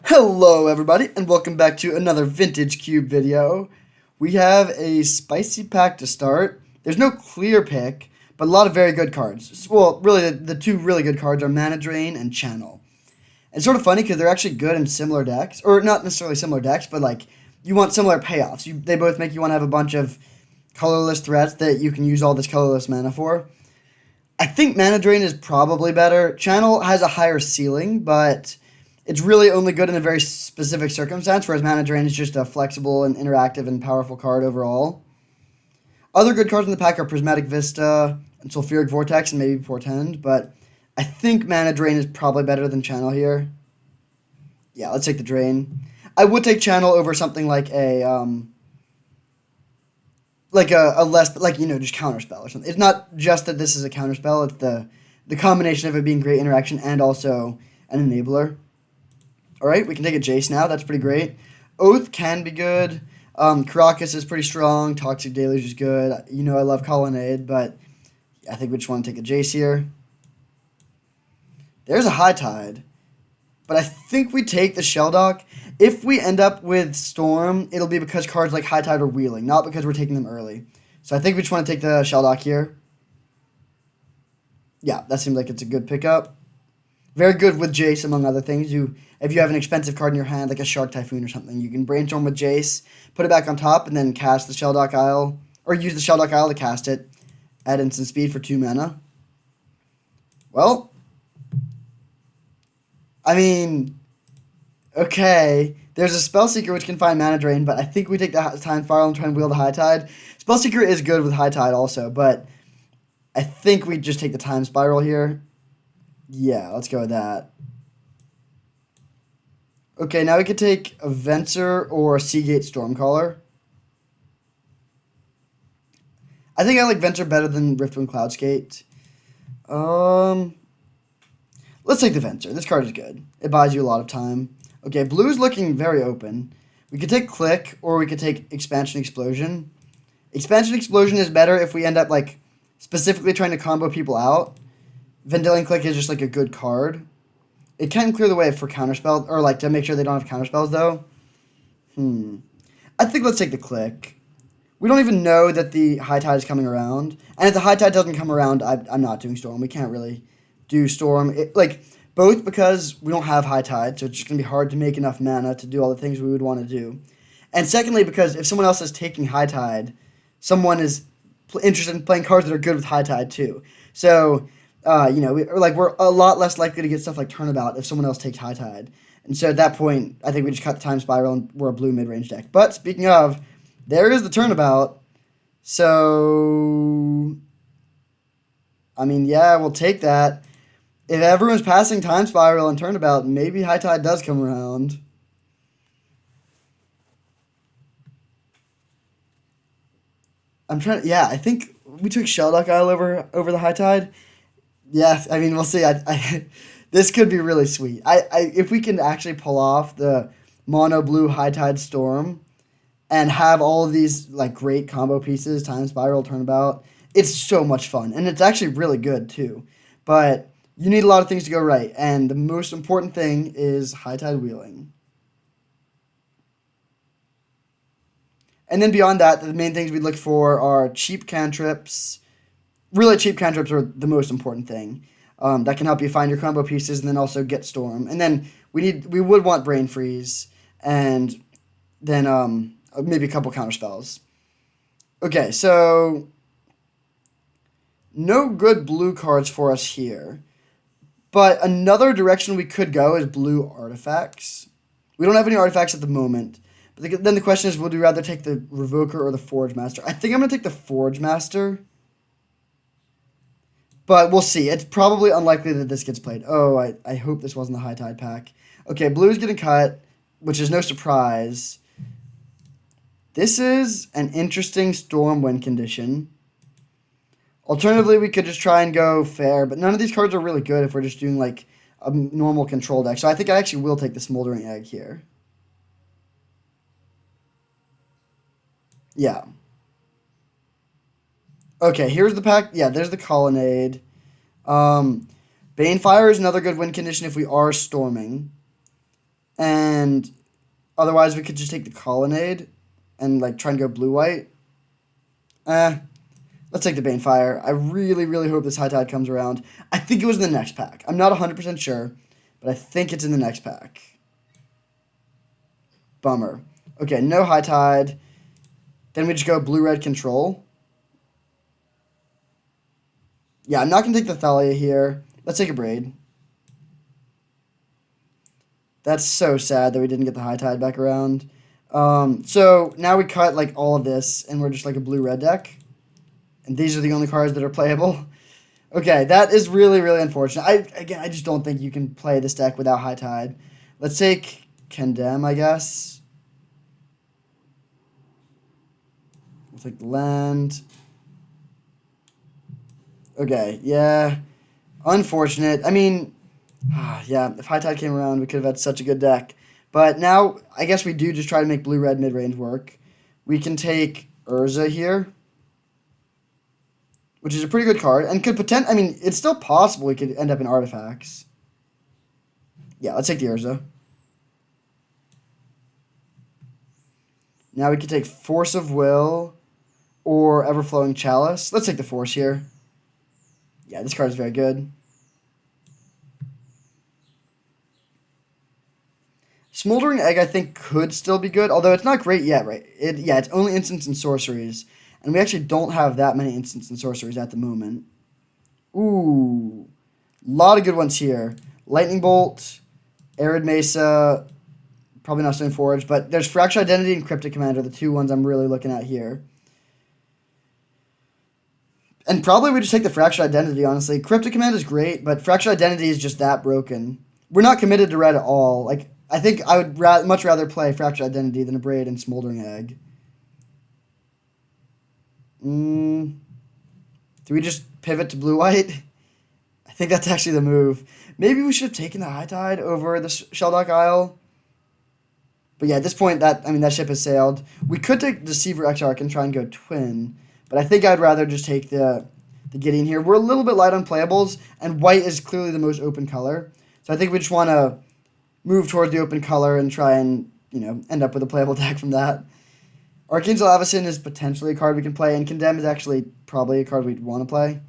Hello everybody and welcome back to another Vintage Cube video. We have a spicy pack to start. There's no clear pick, but a lot of very good cards. Well, really the two really good cards are Mana Drain and Channel. It's sort of funny because they're actually good in similar decks, or not necessarily similar decks, but like you want similar payoffs. They both make you want to have a bunch of colorless threats that you can use all this colorless mana for. I think Mana Drain is probably better. Channel has a higher ceiling, but it's really only good in a very specific circumstance, whereas Mana Drain is just a flexible and interactive and powerful card overall. Other good cards in the pack are Prismatic Vista and Sulfuric Vortex and maybe Portend, but I think Mana Drain is probably better than Channel here. Yeah, let's take the Drain. I would take Channel over something like a less just counterspell or something. It's not just that this is a counterspell; it's the combination of it being great interaction and also an enabler. All right, we can take a Jace now. That's pretty great. Oath can be good. Karakas is pretty strong. Toxic Deluge is good. You know I love Colonnade, but I think we just want to take a Jace here. There's a High Tide, but I think we take the Shelldock. If we end up with Storm, it'll be because cards like High Tide are wheeling, not because we're taking them early. So I think we just want to take the Shelldock here. Yeah, that seems like it's a good pickup. Very good with Jace, among other things. If you have an expensive card in your hand, like a Shark Typhoon or something, you can Brainstorm with Jace, put it back on top, and then cast the Shelldock Isle, or use the Shelldock Isle to cast it. Add instant speed for 2 mana. Well, I mean, okay. There's a Spellseeker which can find Mana Drain, but I think we take the Time Spiral and try and wheel the High Tide. Spellseeker is good with High Tide also, but I think we just take the Time Spiral here. Yeah, let's go with that. Okay, now we could take a Venser or a Seagate Stormcaller. I think I like Venser better than Riftwind Cloudskate. Let's take the Venser. This card is good. It buys you a lot of time. Okay, blue's looking very open. We could take Click, or we could take Expansion Explosion. Expansion Explosion is better if we end up, like, specifically trying to combo people out. Vendilion Click is just, like, a good card. It can clear the way for counterspell, or, like, to make sure they don't have counterspells, though. I think let's take the Click. We don't even know that the High Tide is coming around. And if the High Tide doesn't come around, I'm not doing Storm. We can't really do Storm. Both because we don't have High Tide, so it's just going to be hard to make enough mana to do all the things we would want to do. And secondly, because if someone else is taking High Tide, someone is interested in playing cards that are good with High Tide too. So, we're a lot less likely to get stuff like Turnabout if someone else takes High Tide. And so at that point, I think we just cut the Time Spiral and we're a blue mid-range deck. But speaking of, there is the Turnabout. So, I mean, yeah, we'll take that. If everyone's passing Time Spiral and Turnabout, maybe High Tide does come around. Yeah, I think we took Shelldock Isle over the High Tide. Yeah, I mean, we'll see. This could be really sweet. If we can actually pull off the mono blue High Tide Storm and have all of these like great combo pieces, Time Spiral, Turnabout, it's so much fun, and it's actually really good too. But you need a lot of things to go right, and the most important thing is High Tide wheeling. And then beyond that, the main things we look for are cheap cantrips. Really, cheap cantrips are the most important thing. That can help you find your combo pieces and then also get Storm. And then we would want Brain Freeze and then maybe a couple counter spells. Okay, so no good blue cards for us here. But another direction we could go is blue artifacts. We don't have any artifacts at the moment. But then the question is, would we rather take the Revoker or the Forge Master? I think I'm going to take the Forge Master. But we'll see. It's probably unlikely that this gets played. Oh, I hope this wasn't the High Tide pack. Okay, blue is getting cut, which is no surprise. This is an interesting Storm win condition. Alternatively, we could just try and go fair, but none of these cards are really good if we're just doing like a normal control deck. So I think I actually will take the Smoldering Egg here. Yeah. Okay, here's the pack. Yeah, there's the Colonnade. Banefire is another good win condition if we are storming. And otherwise, we could just take the Colonnade and like try and go blue-white. Let's take the Banefire. I really, really hope this High Tide comes around. I think it was in the next pack. I'm not 100% sure, but I think it's in the next pack. Bummer. Okay, no High Tide. Then we just go blue-red control. Yeah, I'm not going to take the Thalia here. Let's take a Braid. That's so sad that we didn't get the High Tide back around. So now we cut like all of this, and we're just like a blue-red deck. And these are the only cards that are playable. Okay, that is really, really unfortunate. I just don't think you can play this deck without High Tide. Let's take Condemn, I guess. We'll take the land. Okay, yeah. Unfortunate. I mean, yeah, if High Tide came around, we could have had such a good deck. But now, I guess we do just try to make blue-red mid-range work. We can take Urza here, which is a pretty good card, and could I mean, it's still possible we could end up in artifacts. Yeah, let's take the Urza. Now we could take Force of Will or Everflowing Chalice. Let's take the Force here. Yeah, this card is very good. Smoldering Egg, I think, could still be good, although it's not great yet, right? Yeah, it's only instants and sorceries, and we actually don't have that many instants and sorceries at the moment. Ooh, a lot of good ones here. Lightning Bolt, Arid Mesa, probably not Stone Forge, but there's Fractured Identity and Cryptic Command are the two ones I'm really looking at here. And probably we just take the Fractured Identity, honestly. Cryptic Command is great, but Fractured Identity is just that broken. We're not committed to red at all. Like, I think I would much rather play Fractured Identity than a Braid and Smoldering Egg. Do we just pivot to blue-white? I think that's actually the move. Maybe we should have taken the High Tide over the Shelldock Isle. But yeah, at this point, that ship has sailed. We could take Deceiver Exarch and try and go Twin, but I think I'd rather just take the Gideon here. We're a little bit light on playables, and white is clearly the most open color. So I think we just want to move toward the open color and try and, end up with a playable deck from that. Archangel Avacyn is potentially a card we can play, and Condemn is actually probably a card we'd want to play.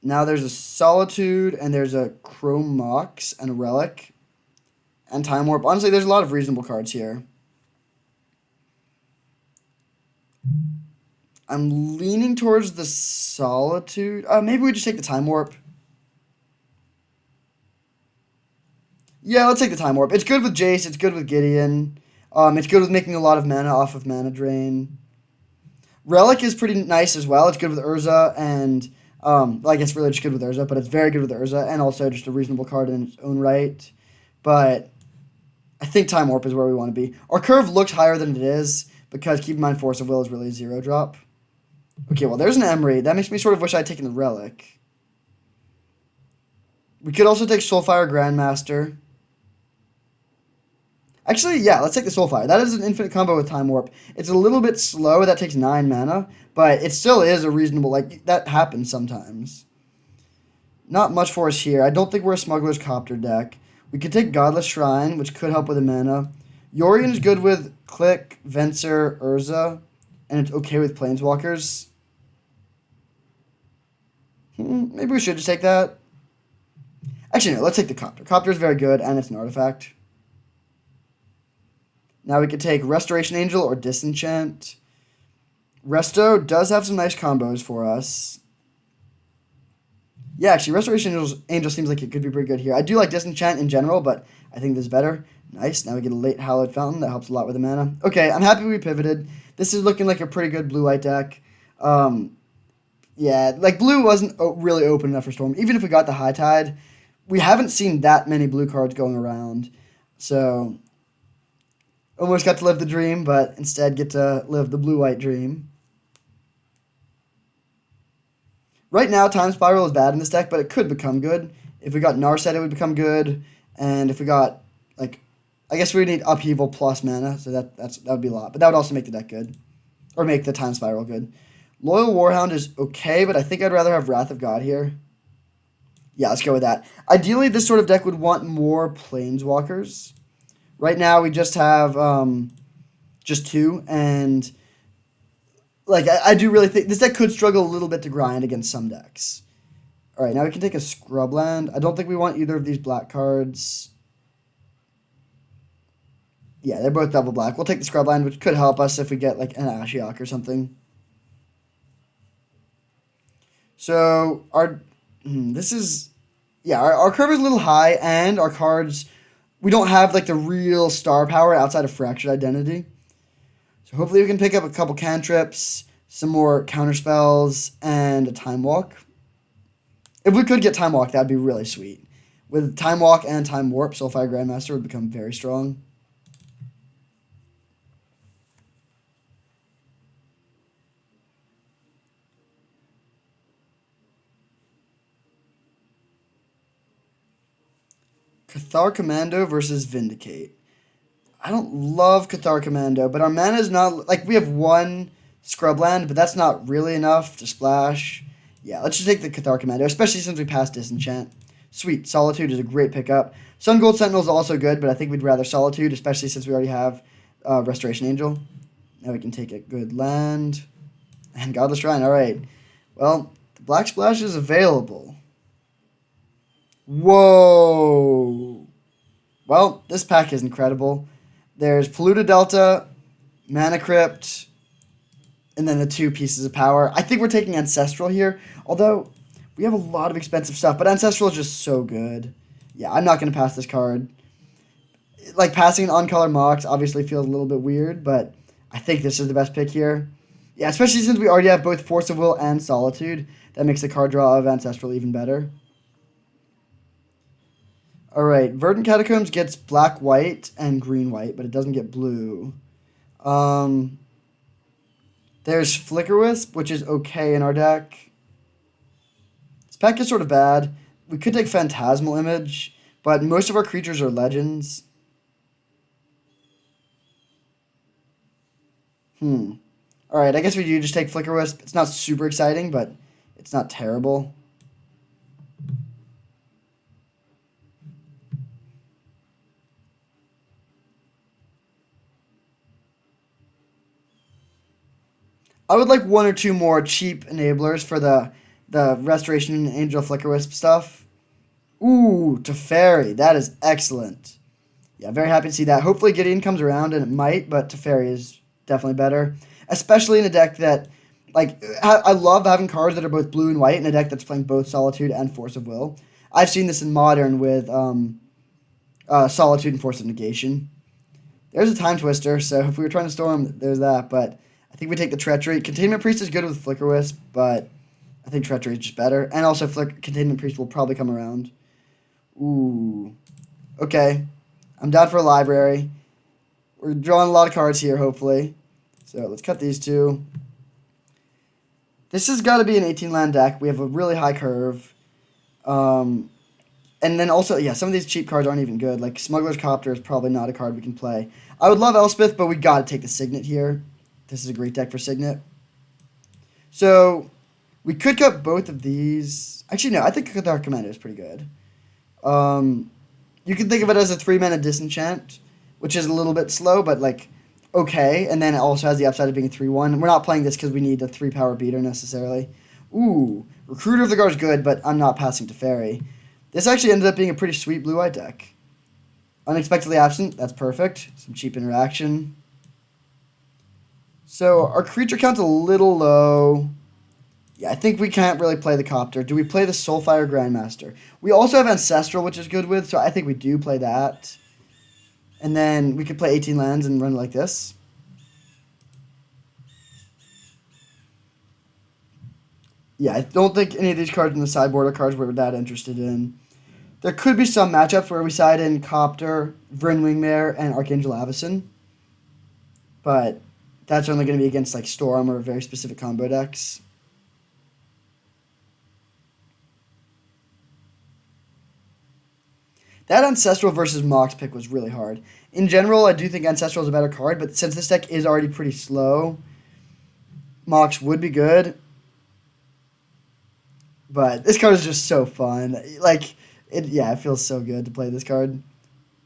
Now there's a Solitude, and there's a Chrome Mox, and a Relic, and Time Warp. Honestly, there's a lot of reasonable cards here. I'm leaning towards the Solitude. Maybe we just take the Time Warp. Yeah, let's take the Time Warp. It's good with Jace. It's good with Gideon. It's good with making a lot of mana off of Mana Drain. Relic is pretty nice as well. It's good with Urza, and I guess really just good with Urza, but it's very good with Urza, and also just a reasonable card in its own right. But I think Time Warp is where we want to be. Our curve looks higher than it is, because keep in mind Force of Will is really a 0-drop. Okay, well, there's an Emery. That makes me sort of wish I'd taken the Relic. We could also take Soulfire Grandmaster. Actually, yeah, let's take the Soulfire. That is an infinite combo with Time Warp. It's a little bit slow. That takes 9 mana, but it still is a reasonable, that happens sometimes. Not much for us here. I don't think we're a Smuggler's Copter deck. We could take Godless Shrine, which could help with a mana. Yorion is good with Click, Venser, Urza, and it's okay with Planeswalkers. Maybe we should just take that. Actually, no, let's take the Copter. Copter is very good, and it's an artifact. Now we could take Restoration Angel or Disenchant. Resto does have some nice combos for us. Yeah, actually, Restoration Angel seems like it could be pretty good here. I do like Disenchant in general, but I think this is better. Nice. Now we get a late Hallowed Fountain. That helps a lot with the mana. Okay, I'm happy we pivoted. This is looking like a pretty good blue-white deck. Yeah, blue wasn't really open enough for Storm. Even if we got the High Tide, we haven't seen that many blue cards going around. So, almost got to live the dream, but instead get to live the blue-white dream. Right now, Time Spiral is bad in this deck, but it could become good. If we got Narset, it would become good. And if we got, I guess we would need Upheaval plus mana, so that would be a lot. But that would also make the deck good. Or make the Time Spiral good. Loyal Warhound is okay, but I think I'd rather have Wrath of God here. Yeah, let's go with that. Ideally, this sort of deck would want more Planeswalkers. Right now, we just have just two, and like I do really think this deck could struggle a little bit to grind against some decks. All right, now we can take a Scrubland. I don't think we want either of these black cards. Yeah, they're both double black. We'll take the Scrubland, which could help us if we get like an Ashiok or something. So this is, yeah, our curve is a little high, and our cards, we don't have like the real star power outside of Fractured Identity. So hopefully we can pick up a couple cantrips, some more counter spells, and a Time Walk. If we could get Time Walk, that'd be really sweet. With Time Walk and Time Warp, Soulfire Grandmaster would become very strong. Cathar Commando versus Vindicate. I don't love Cathar Commando, but our mana is not... Like, we have one Scrubland, but that's not really enough to splash. Yeah, let's just take the Cathar Commando, especially since we passed Disenchant. Sweet, Solitude is a great pickup. Sun Gold Sentinel is also good, but I think we'd rather Solitude, especially since we already have Restoration Angel. Now we can take a good land. And Godless Shrine, alright. Well, the Black Splash is available. Whoa! Well, this pack is incredible. There's Polluted Delta, Mana Crypt, and then the two pieces of power. I think we're taking Ancestral here, although we have a lot of expensive stuff, but Ancestral is just so good. Yeah, I'm not going to pass this card. Like, passing on Color Mox obviously feels a little bit weird, but I think this is the best pick here. Yeah, especially since we already have both Force of Will and Solitude. That makes the card draw of Ancestral even better. Alright, Verdant Catacombs gets black-white and green-white, but it doesn't get blue. There's Flicker Wisp, which is okay in our deck. This pack is sort of bad. We could take Phantasmal Image, but most of our creatures are legends. Alright, I guess we do just take Flicker Wisp. It's not super exciting, but it's not terrible. I would like one or two more cheap enablers for the Restoration Angel Flicker Wisp stuff. Ooh, Teferi. That is excellent. Yeah, very happy to see that. Hopefully Gideon comes around, and it might, but Teferi is definitely better. Especially in a deck that, like, I love having cards that are both blue and white in a deck that's playing both Solitude and Force of Will. I've seen this in Modern with Solitude and Force of Negation. There's a Time Twister, so if we were trying to storm, there's that, but I think we take the Treachery. Containment Priest is good with Flicker Wisp, but I think Treachery is just better. And also Containment Priest will probably come around. Ooh. Okay. I'm down for a library. We're drawing a lot of cards here, hopefully. So let's cut these two. This has got to be an 18-land deck. We have a really high curve. And then also, yeah, some of these cheap cards aren't even good. Like, Smuggler's Copter is probably not a card we can play. I would love Elspeth, but we got to take the Signet here. This is a great deck for Signet. So, we could cut both of these. Actually, no, I think Cathar Commando is pretty good. You can think of it as a 3-mana Disenchant, which is a little bit slow, but, like, okay. And then it also has the upside of being a 3-1. We're not playing this because we need a 3-power beater necessarily. Ooh, Recruiter of the Guard is good, but I'm not passing Teferi. This actually ended up being a pretty sweet blue-white deck. Unexpectedly Absent, that's perfect. Some cheap interaction. So, our creature count's a little low. Yeah, I think we can't really play the Copter. Do we play the Soulfire Grandmaster? We also have Ancestral, which is good with, so I think we do play that. And then we could play 18 lands and run like this. Yeah, I don't think any of these cards in the sideboard are cards we're that interested in. There could be some matchups where we side in Copter, Vryn Wingmare, and Archangel Avacyn. But that's only going to be against like Storm or very specific combo decks. That Ancestral versus Mox pick was really hard. In general, I do think Ancestral is a better card, but since this deck is already pretty slow, Mox would be good, but this card is just so fun. Like, it feels so good to play this card.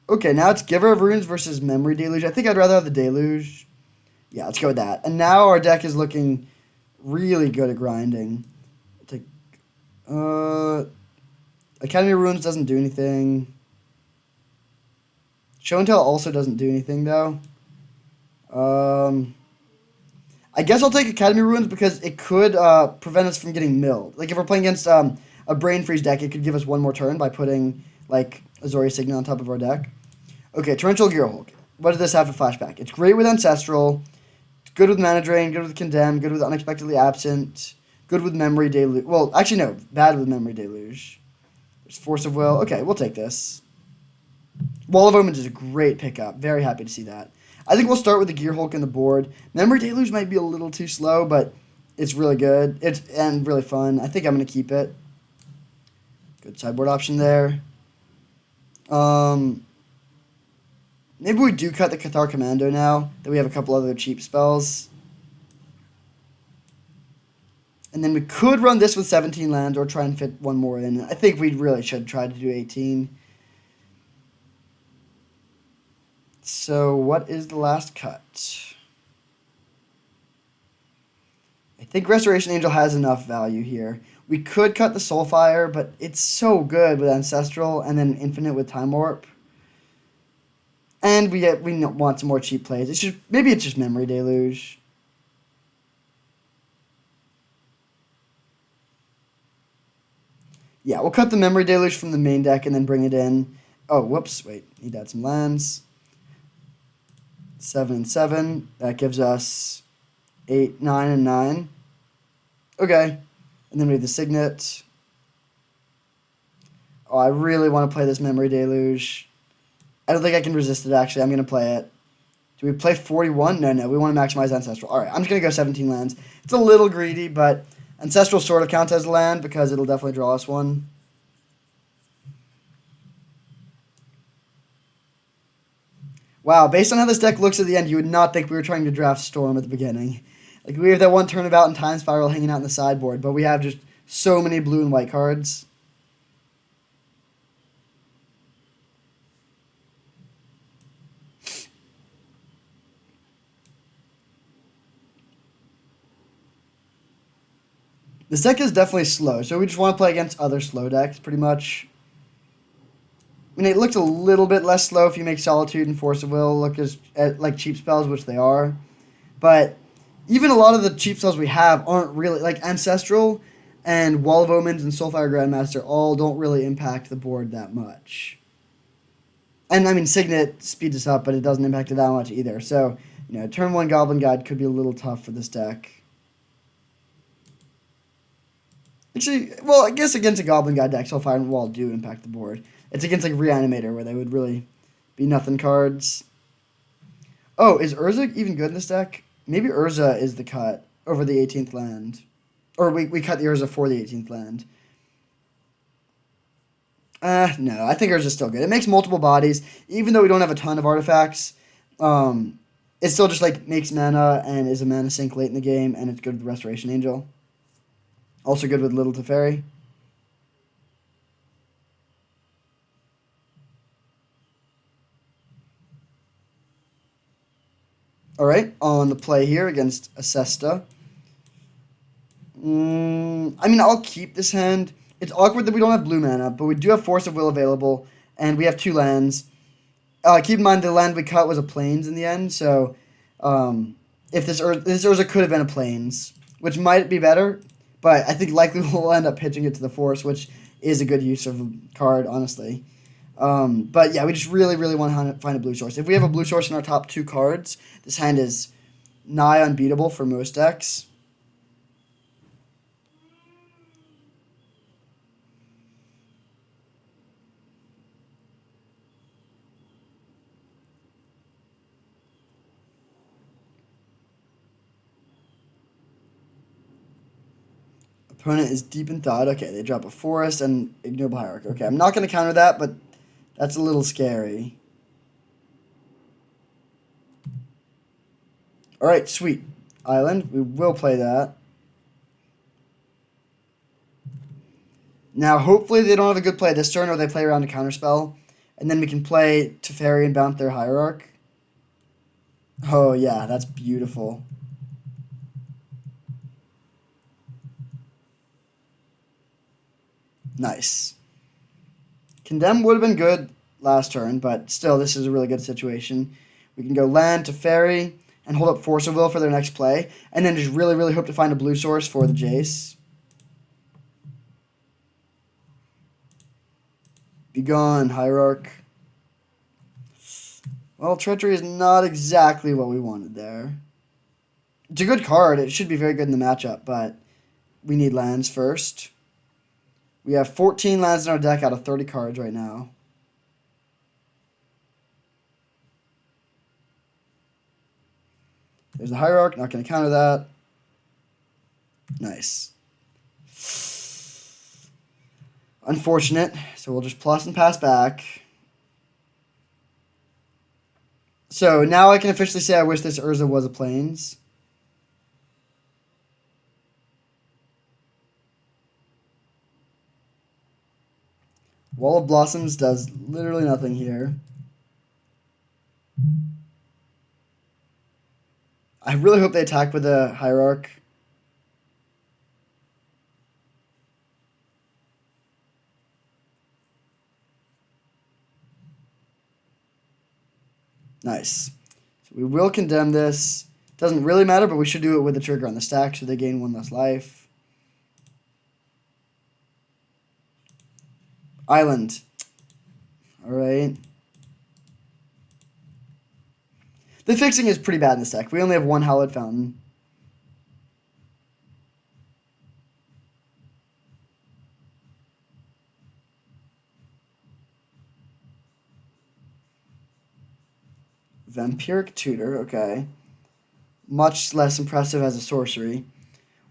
Okay, now it's Giver of Runes versus Memory Deluge. I think I'd rather have the Deluge. Yeah, let's go with that. And now our deck is looking really good at grinding. Take, Academy of Runes doesn't do anything. Show and Tell also doesn't do anything, though. I guess I'll take Academy Ruins because it could prevent us from getting milled. Like, if we're playing against a Brain Freeze deck, it could give us one more turn by putting, like, Azorius Signet on top of our deck. Okay, Torrential Gearhulk. What does this have for flashback? It's great with Ancestral. It's good with Mana Drain, good with Condemn, good with Unexpectedly Absent, good with Memory Deluge. Well, actually, no. Bad with Memory Deluge. There's Force of Will. Okay, we'll take this. Wall of Omens is a great pickup. Very happy to see that. I think we'll start with the Gearhulk on the board. Memory Deluge might be a little too slow, but it's really good. And really fun. I think I'm going to keep it. Good sideboard option there. Maybe we do cut the Cathar Commando now that we have a couple other cheap spells. And then we could run this with 17 lands or try and fit one more in. I think we really should try to do 18. So what is the last cut? I think Restoration Angel has enough value here. We could cut the Soulfire, but it's so good with Ancestral and then Infinite with Time Warp. And we want some more cheap plays. Maybe it's just Memory Deluge. Yeah, we'll cut the Memory Deluge from the main deck and then bring it in. Oh, whoops, wait, need to add some lands. 7 and 7. That gives us 8, 9, and 9. Okay. And then we have the Signet. Oh, I really want to play this Memory Deluge. I don't think I can resist it, actually. I'm going to play it. Do we play 41? No. We want to maximize Ancestral. All right, I'm just going to go 17 lands. It's a little greedy, but Ancestral sort of counts as a land because it'll definitely draw us one. Wow, based on how this deck looks at the end, you would not think we were trying to draft Storm at the beginning. Like, we have that one Turnabout and Time Spiral hanging out in the sideboard, but we have just so many blue and white cards. This deck is definitely slow, so we just want to play against other slow decks, pretty much. I mean, it looks a little bit less slow if you make Solitude and Force of Will look like cheap spells, which they are. But even a lot of the cheap spells we have aren't really, like Ancestral and Wall of Omens and Soulfire Grandmaster all don't really impact the board that much. And, I mean, Signet speeds us up, but it doesn't impact it that much either. So, turn 1 Goblin Guide could be a little tough for this deck. Actually, well, I guess against a Goblin Guide deck, Soulfire and Wall do impact the board. It's against, like, Reanimator, where they would really be nothing cards. Oh, is Urza even good in this deck? Maybe Urza is the cut over the 18th land. Or we cut the Urza for the 18th land. No, I think Urza's still good. It makes multiple bodies. Even though we don't have a ton of artifacts, it still just, like, makes mana and is a mana sink late in the game, and it's good with Restoration Angel. Also good with Little Teferi. All right, on the play here against Acesta. I mean, I'll keep this hand. It's awkward that we don't have blue mana, but we do have Force of Will available, and we have 2 lands. Keep in mind the land we cut was a Plains in the end, so if this Urza could have been a Plains, which might be better, but I think likely we'll end up pitching it to the Force, which is a good use of a card, honestly. But yeah, we just really, really want to find a blue source. If we have a blue source in our top 2 cards, this hand is nigh unbeatable for most decks. Opponent is deep in thought. Okay, they drop a Forest and Ignoble Hierarch. Okay, I'm not going to counter that, but that's a little scary. All right, sweet. Island. We will play that. Now, hopefully they don't have a good play this turn, or they play around a counterspell. And then we can play Teferi and bounce their Hierarch. Oh, yeah, that's beautiful. Nice. Condemn would have been good last turn, but still, this is a really good situation. We can go land Teferi and hold up Force of Will for their next play, and then just really, really hope to find a blue source for the Jace. Be gone, Hierarch. Well, Treachery is not exactly what we wanted there. It's a good card. It should be very good in the matchup, but we need lands first. We have 14 lands in our deck out of 30 cards right now. There's the Hierarch. Not going to counter that. Nice. Unfortunate. So we'll just plus and pass back. So now I can officially say I wish this Urza was a Plains. Wall of Blossoms does literally nothing here. I really hope they attack with a Hierarch. Nice. So we will condemn this. Doesn't really matter, but we should do it with the trigger on the stack so they gain one less life. Island. Alright. The fixing is pretty bad in this deck. We only have one Hallowed Fountain. Vampiric Tutor, okay. Much less impressive as a sorcery.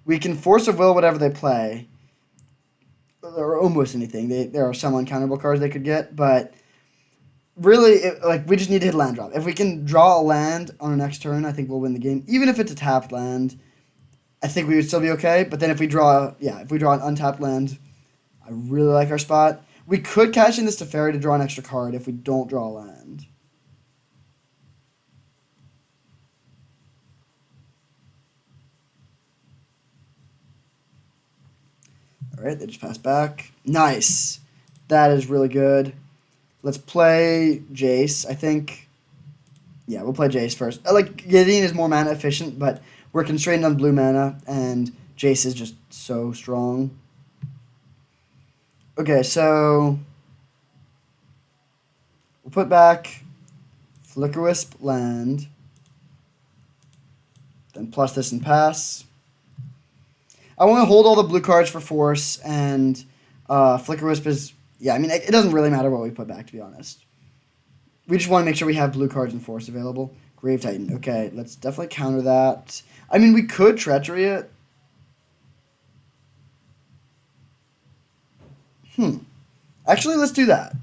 We can Force of Will whatever they play. Or almost anything. There are some uncounterable cards they could get, but really, we just need to hit a land drop. If we can draw a land on our next turn, I think we'll win the game. Even if it's a tapped land, I think we would still be okay. But then if we draw an untapped land, I really like our spot. We could cash in this Teferi to draw an extra card if we don't draw a land. Alright, they just pass back. Nice. That is really good. Let's play Jace, I think. Yeah, we'll play Jace first. Gideon is more mana efficient, but we're constrained on blue mana, and Jace is just so strong. Okay, so we'll put back Flickerwisp land, then plus this and pass. I want to hold all the blue cards for Force, and Flickerwisp is... Yeah, I mean, it doesn't really matter what we put back, to be honest. We just want to make sure we have blue cards and Force available. Grave Titan. Okay, let's definitely counter that. I mean, we could Treachery it. Actually, let's do that.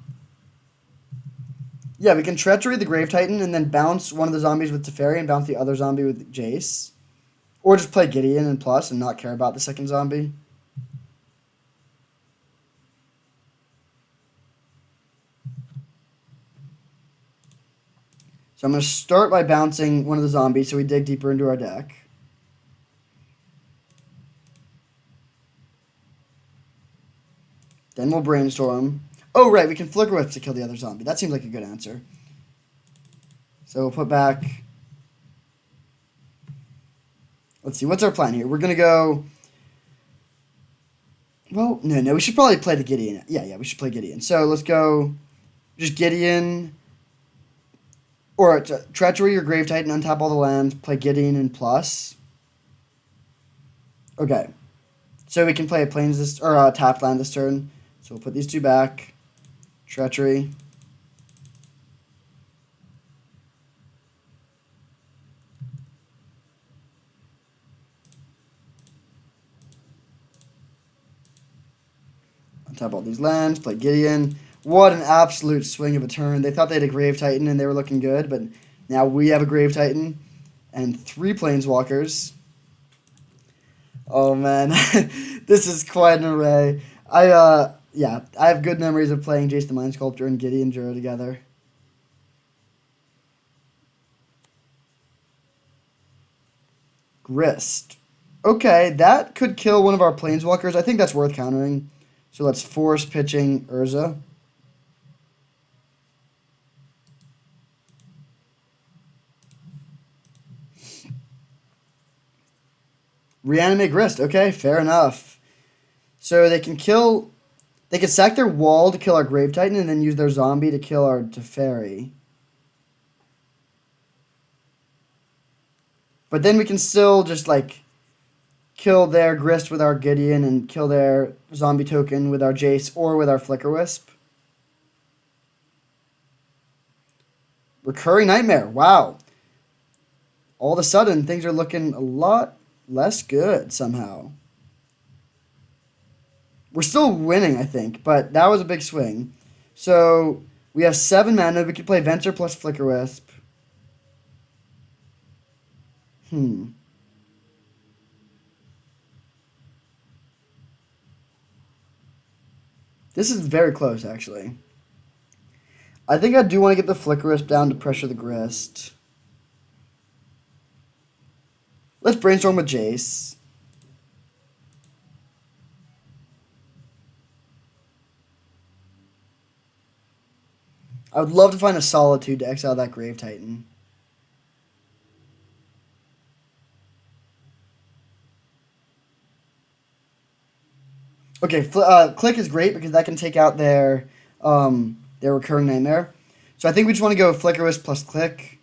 Yeah, we can Treachery the Grave Titan and then bounce one of the zombies with Teferi and bounce the other zombie with Jace. Or just play Gideon and plus and not care about the second zombie. So I'm going to start by bouncing one of the zombies so we dig deeper into our deck. Then we'll brainstorm. Oh, right, we can Flickerwisp to kill the other zombie. That seems like a good answer. So we'll put back... Let's see, what's our plan here? We're going to go... Well, no, we should probably play the Gideon. Yeah, we should play Gideon. So let's go just Gideon... Or Treachery or Grave Titan, untap all the lands, play Gideon and plus. Okay. So we can play a Plains this... Or a tapped land this turn. So we'll put these two back. Treachery. Untap all these lands, play Gideon. What an absolute swing of a turn. They thought they had a Grave Titan and they were looking good, but now we have a Grave Titan and 3 Planeswalkers. Oh man, this is quite an array. Yeah, I have good memories of playing Jace the Mind Sculptor and Gideon Jura together. Grist. Okay, that could kill one of our planeswalkers. I think that's worth countering. So let's force pitching Urza. Reanimate Grist. Okay, fair enough. So they can kill. They can sack their wall to kill our Grave Titan and then use their zombie to kill our Teferi. But then we can still just like kill their Grist with our Gideon and kill their zombie token with our Jace or with our Flicker Wisp. Recurring Nightmare. Wow. All of a sudden, things are looking a lot less good somehow. We're still winning, I think, but that was a big swing. So we have 7 mana. We could play Venture plus Flicker Wisp. This is very close, actually. I think I do want to get the Flicker Wisp down to pressure the Grist. Let's brainstorm with Jace. I would love to find a Solitude to exile that Grave Titan. Okay, Click is great because that can take out their Recurring Nightmare. So I think we just want to go Flicker Wisp plus Click.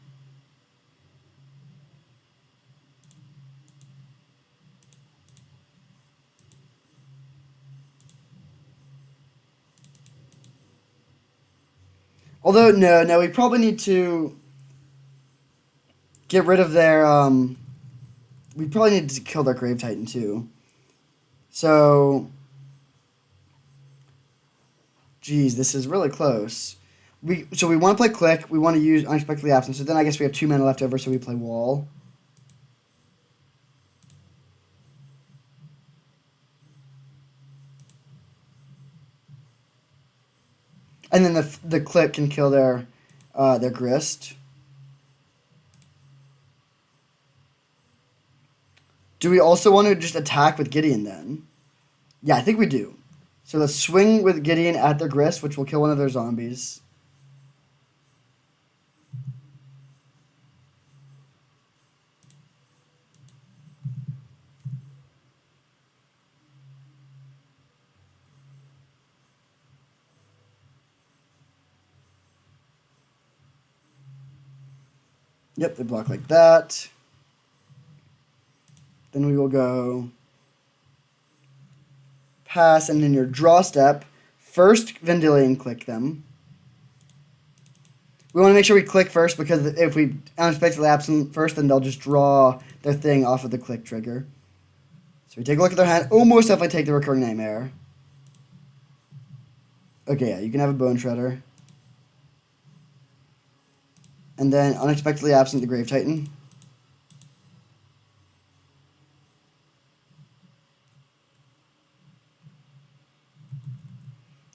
Although, no, we probably need to get rid of their, we probably need to kill their Grave Titan too. So, geez, this is really close. So we want to play Click, we want to use Unexpectedly Absent, so then I guess we have 2 mana left over, so we play Wall. And then the Click can kill their Grist. Do we also want to just attack with Gideon then? Yeah, I think we do. So let's swing with Gideon at their Grist, which will kill one of their zombies. Yep, they block like that. Then we will go pass, and in your draw step, first Vendilion click them. We want to make sure we click first because if we Unexpectedly Absent first, then they'll just draw their thing off of the click trigger. So we take a look at their hand. Almost definitely take the Recurring Nightmare. Okay, yeah, you can have a Bone Shredder. And then Unexpectedly Absent the Grave Titan.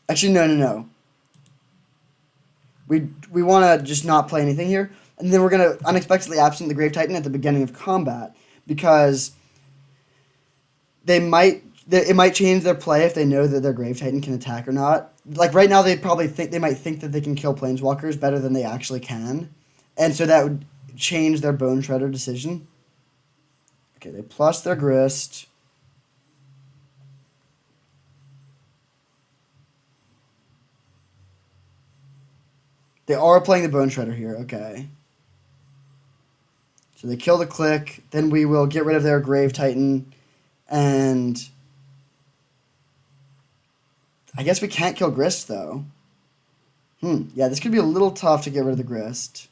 Actually, no. We want to just not play anything here. And then we're going to Unexpectedly Absent the Grave Titan at the beginning of combat. Because it might change their play if they know that their Grave Titan can attack or not. Like right now, they might think that they can kill Planeswalkers better than they actually can. And so that would change their Bone Shredder decision. Okay, they plus their Grist. They are playing the Bone Shredder here, okay. So they kill the Click, then we will get rid of their Grave Titan, and I guess we can't kill Grist, though. Yeah, this could be a little tough to get rid of the Grist.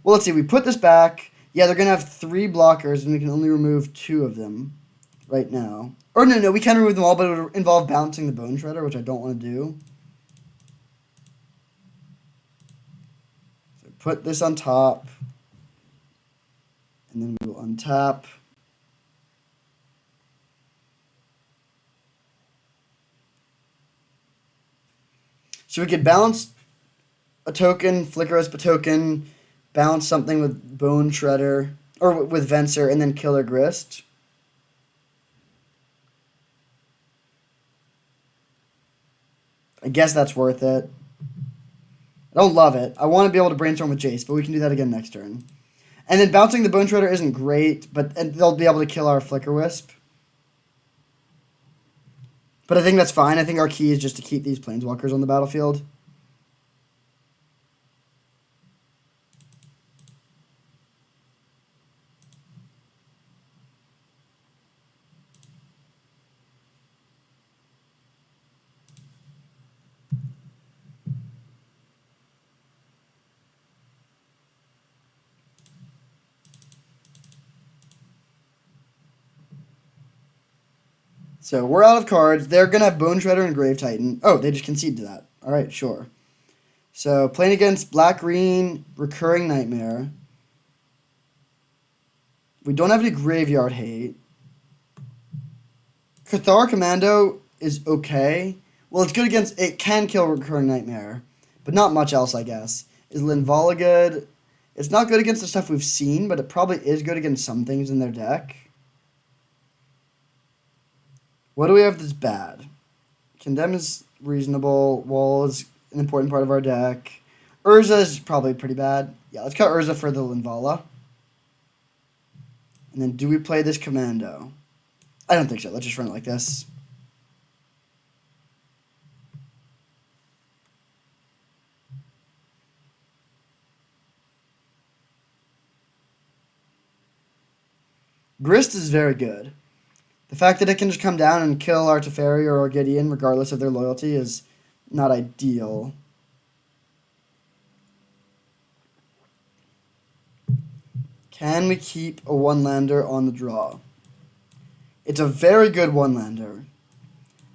Well, let's see, we put this back. Yeah, they're going to have 3 blockers, and we can only remove 2 of them right now. Or no, we can remove them all, but it would involve bouncing the Bone Shredder, which I don't want to do. So put this on top. untap. So we could balance a token, Flicker Wisp a token, balance something with Bone Shredder, or with Venser, and then Killer Grist. I guess that's worth it. I don't love it. I want to be able to brainstorm with Jace, but we can do that again next turn. And then bouncing the Bone Shredder isn't great, but they'll be able to kill our Flicker Wisp. But I think that's fine. I think our key is just to keep these Planeswalkers on the battlefield. So we're out of cards. They're going to have Bone Shredder and Grave Titan. Oh, they just conceded to that. All right, sure. So playing against Black-Green, Recurring Nightmare. We don't have any Graveyard Hate. Cathar Commando is okay. Well, it's good against... It can kill Recurring Nightmare, but not much else, I guess. Is Linvala good? It's not good against the stuff we've seen, but it probably is good against some things in their deck. What do we have that's bad? Condemn is reasonable. Wall is an important part of our deck. Urza is probably pretty bad. Yeah, let's cut Urza for the Linvala. And then do we play this Commando? I don't think so. Let's just run it like this. Grist is very good. The fact that it can just come down and kill our Teferi or our Gideon, regardless of their loyalty, is not ideal. Can we keep a one-lander on the draw? It's a very good one-lander.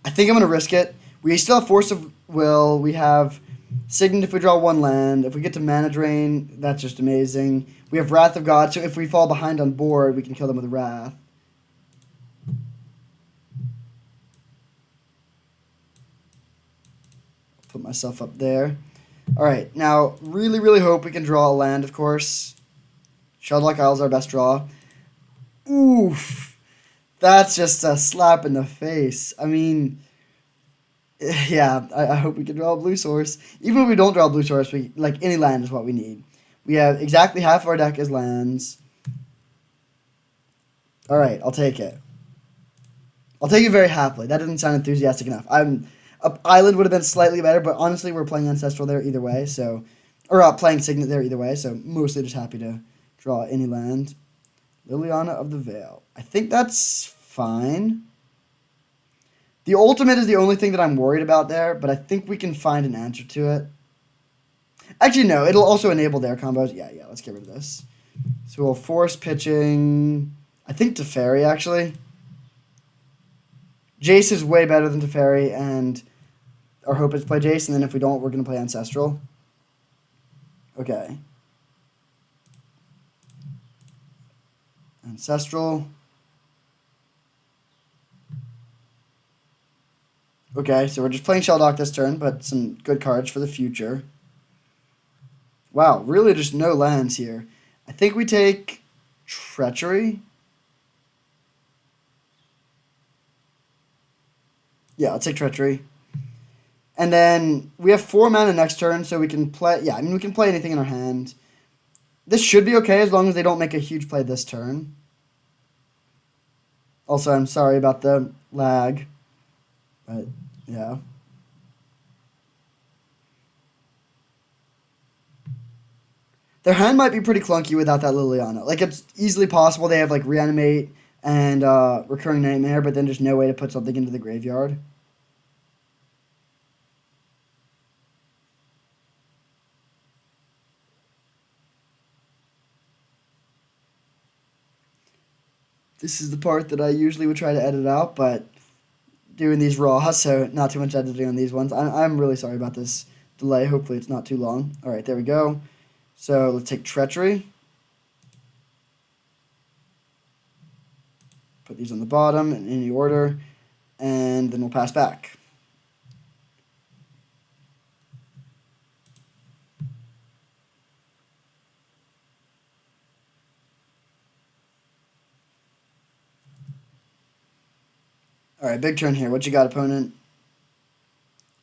I think I'm going to risk it. We still have Force of Will. We have Signet if we draw one land. If we get to Mana Drain, that's just amazing. We have Wrath of God, so if we fall behind on board, we can kill them with Wrath. Put myself up there. Alright, now, really, really hope we can draw a land, of course. Shelldock Isle is our best draw. Oof. That's just a slap in the face. I mean, yeah, I hope we can draw a blue source. Even if we don't draw a blue source, like any land is what we need. We have exactly half of our deck as lands. Alright, I'll take it. I'll take it very happily. That doesn't sound enthusiastic enough. Island would have been slightly better, but honestly, we're playing Ancestral there either way, so... Or playing Signet there either way, so mostly just happy to draw any land. Liliana of the Veil. I think that's fine. The ultimate is the only thing that I'm worried about there, but I think we can find an answer to it. Actually, no. It'll also enable their combos. Yeah, let's get rid of this. So we'll force pitching... I think Teferi, actually. Jace is way better than Teferi, and our hope is to play Jace, and then if we don't, we're going to play Ancestral. Okay. Ancestral. Okay, so we're just playing Shelldock this turn, but some good cards for the future. Wow, really just no lands here. I think we take Treachery. Yeah, I'll take Treachery. And then we have 4 mana next turn, so we can play... Yeah, I mean, we can play anything in our hand. This should be okay as long as they don't make a huge play this turn. Also, I'm sorry about the lag. But, yeah. Their hand might be pretty clunky without that Liliana. Like, it's easily possible they have, like, Reanimate and Recurring Nightmare, but then just no way to put something into the graveyard. This is the part that I usually would try to edit out, but doing these raw, so not too much editing on these ones. I'm really sorry about this delay. Hopefully it's not too long. All right, there we go. So let's take Treachery. Put these on the bottom in any order, and then we'll pass back. All right, big turn here. What you got, opponent?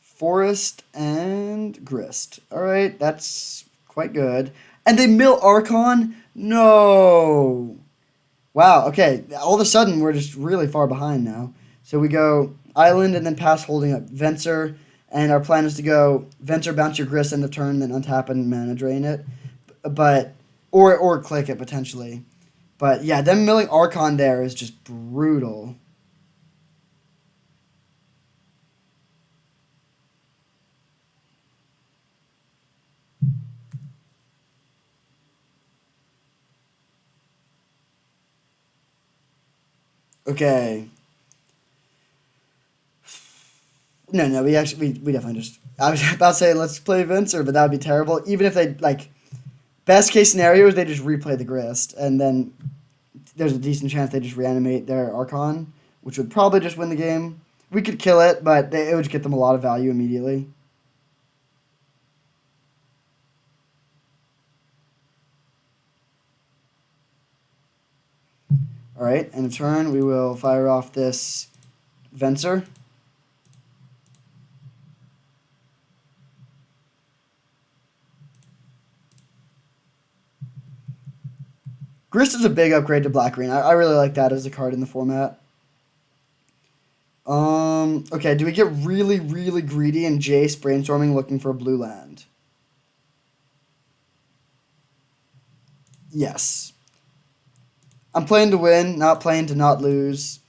Forest and Grist. All right, that's quite good. And they mill Archon? No. Wow, okay. All of a sudden, we're just really far behind now. So we go Island and then pass holding up Venser. And our plan is to go Venser, bounce your Grist end of turn, then untap and mana drain it. But, or click it potentially. But yeah, them milling Archon there is just brutal. Okay. No, we definitely just. I was about to say let's play Venser, but that would be terrible. Even if they like, best case scenario is they just replay the Grist, and then there's a decent chance they just reanimate their Archon, which would probably just win the game. We could kill it, but it would get them a lot of value immediately. All right, and in turn we will fire off this Venser. Grist is a big upgrade to Black Green. I really like that as a card in the format. Okay, do we get really, really greedy and Jace brainstorming looking for a blue land? Yes. I'm playing to win, not playing to not lose.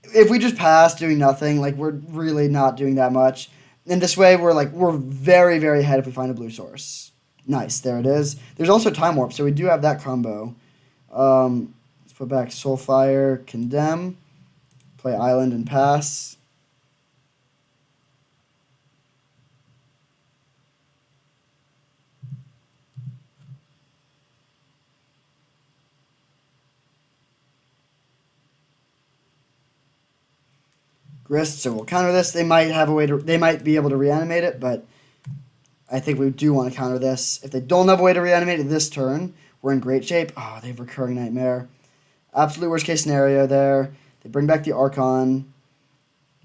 If we just pass doing nothing, like we're really not doing that much. In this way, we're very, very ahead if we find a blue source. Nice, there it is. There's also Time Warp, so we do have that combo. Let's put back Soulfire, Condemn, play Island and pass. Grist, so we'll counter this. They might have a way to. They might be able to reanimate it, but I think we do want to counter this. If they don't have a way to reanimate it this turn, we're in great shape. Oh, they have Recurring Nightmare. Absolute worst case scenario there. They bring back the Archon.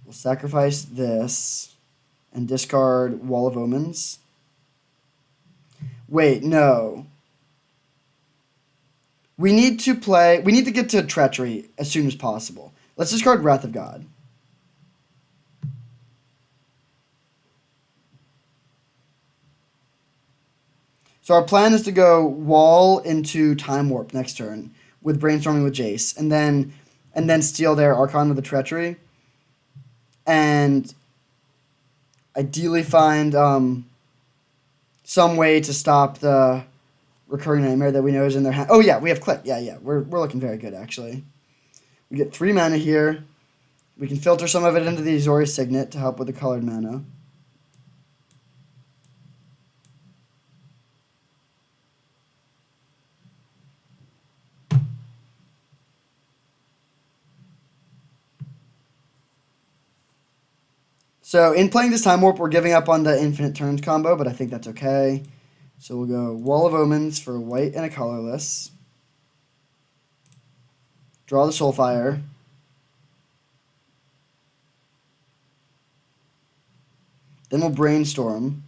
We'll sacrifice this and discard Wall of Omens. Wait, no. We need to play. We need to get to Treachery as soon as possible. Let's discard Wrath of God. So our plan is to go Wall into Time Warp next turn with Brainstorming with Jace, and then steal their Archon with the Treachery, and ideally find some way to stop the Recurring Nightmare that we know is in their hand. Oh yeah, we have Click. Yeah, we're looking very good actually. We get 3 mana here. We can filter some of it into the Azorius Signet to help with the colored mana. So in playing this Time Warp, we're giving up on the Infinite Turns combo, but I think that's okay. So we'll go Wall of Omens for a white and a colorless. Draw the Soulfire. Then we'll Brainstorm.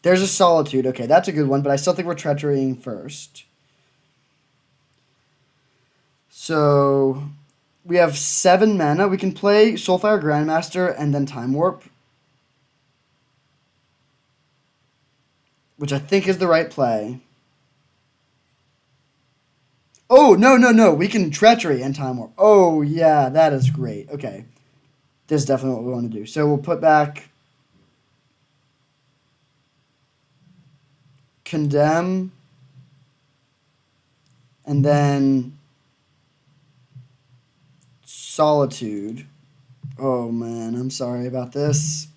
There's a Solitude. Okay, that's a good one, but I still think we're Treacherying first. So we have 7 mana. We can play Soulfire Grandmaster and then Time Warp, which I think is the right play. Oh, no. We can Treachery and Time Warp. Oh, yeah, that is great. Okay. This is definitely what we want to do. So we'll put back Condemn, and then Solitude. Oh, man, I'm sorry about this.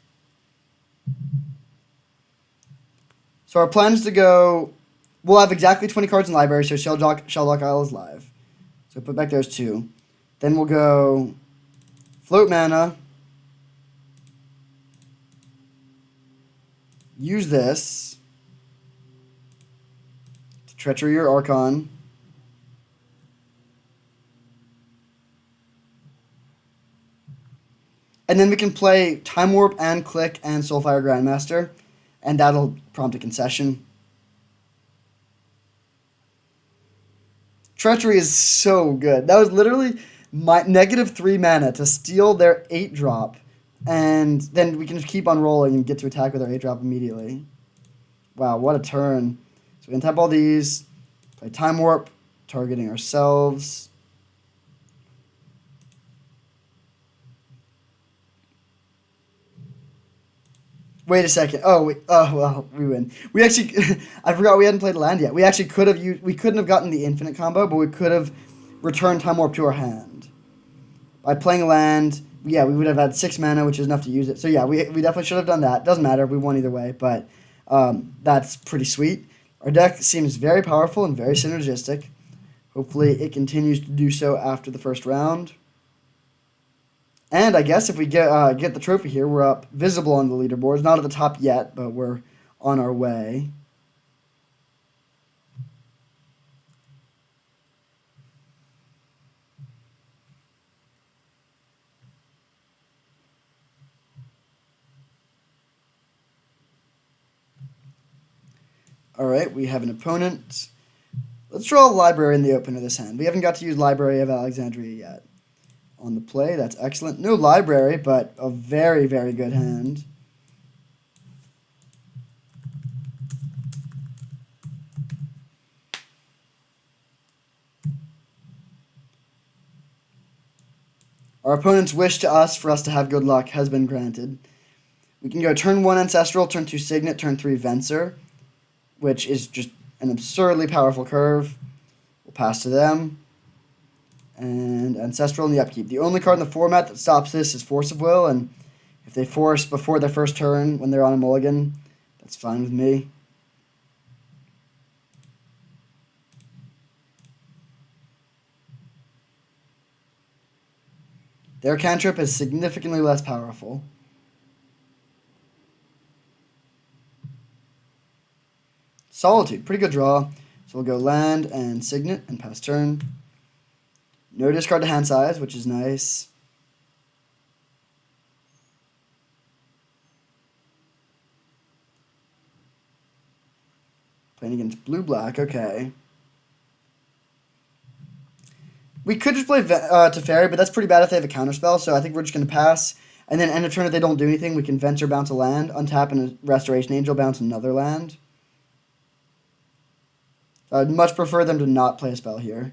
So our plan is to go we'll have exactly 20 cards in library, so Shelldock Isle is live. So put back those two. Then we'll go float mana. Use this to Treachery or Archon. And then we can play Time Warp and Click and Soulfire Grandmaster, and that'll prompt a concession. Treachery is so good. That was literally my -3 mana to steal their 8-drop, and then we can just keep on rolling and get to attack with our 8-drop immediately. Wow, what a turn. So we can tap all these, play Time Warp, targeting ourselves. Wait a second. Oh, well, we win. We actually, I forgot we hadn't played a land yet. We actually could have used, we couldn't have gotten the infinite combo, but we could have returned Time Warp to our hand. By playing a land, yeah, we would have had 6 mana, which is enough to use it. So yeah, we definitely should have done that. Doesn't matter, we won either way, but that's pretty sweet. Our deck seems very powerful and very synergistic. Hopefully it continues to do so after the first round. And I guess if we get the trophy here, we're up visible on the leaderboards. Not at the top yet, but we're on our way. All right, we have an opponent. Let's draw a Library in the open of this hand. We haven't got to use Library of Alexandria yet. On the play, that's excellent. No library, but a very, very good hand. Our opponent's wish to us for us to have good luck has been granted. We can go turn 1 Ancestral, turn 2 Signet, turn 3 Venser, which is just an absurdly powerful curve. We'll pass to them. And Ancestral in the upkeep. The only card in the format that stops this is Force of Will, and if they force before their first turn when they're on a mulligan, that's fine with me. Their cantrip is significantly less powerful. Solitude, pretty good draw. So we'll go land and Signet and pass turn. No discard to hand size, which is nice. Playing against blue-black, okay. We could just play Teferi, but that's pretty bad if they have a counterspell, so I think we're just going to pass. And then end of turn, if they don't do anything, we can Venser bounce a land, untap and a Restoration Angel bounce another land. I'd much prefer them to not play a spell here.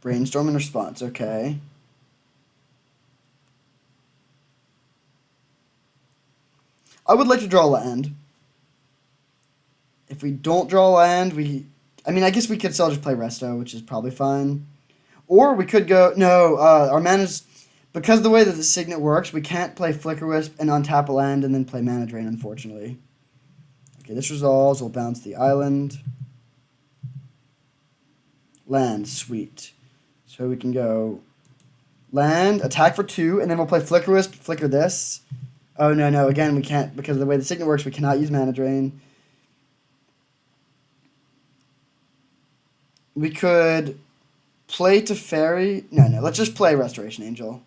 Brainstorm in response, okay. I would like to draw land. If we don't draw land, I guess we could still just play Resto, which is probably fine. Or we could go, no, our mana's, because of the way that the Signet works, we can't play Flicker Wisp and untap a land and then play Mana Drain, unfortunately. Okay, this resolves, we'll bounce the island. Land, sweet. So we can go land, attack for 2, and then we'll play Flicker Wisp, flicker this. Oh, no, again, we can't, because of the way the Signet works, we cannot use Mana Drain. We could play Teferi. No, let's just play Restoration Angel.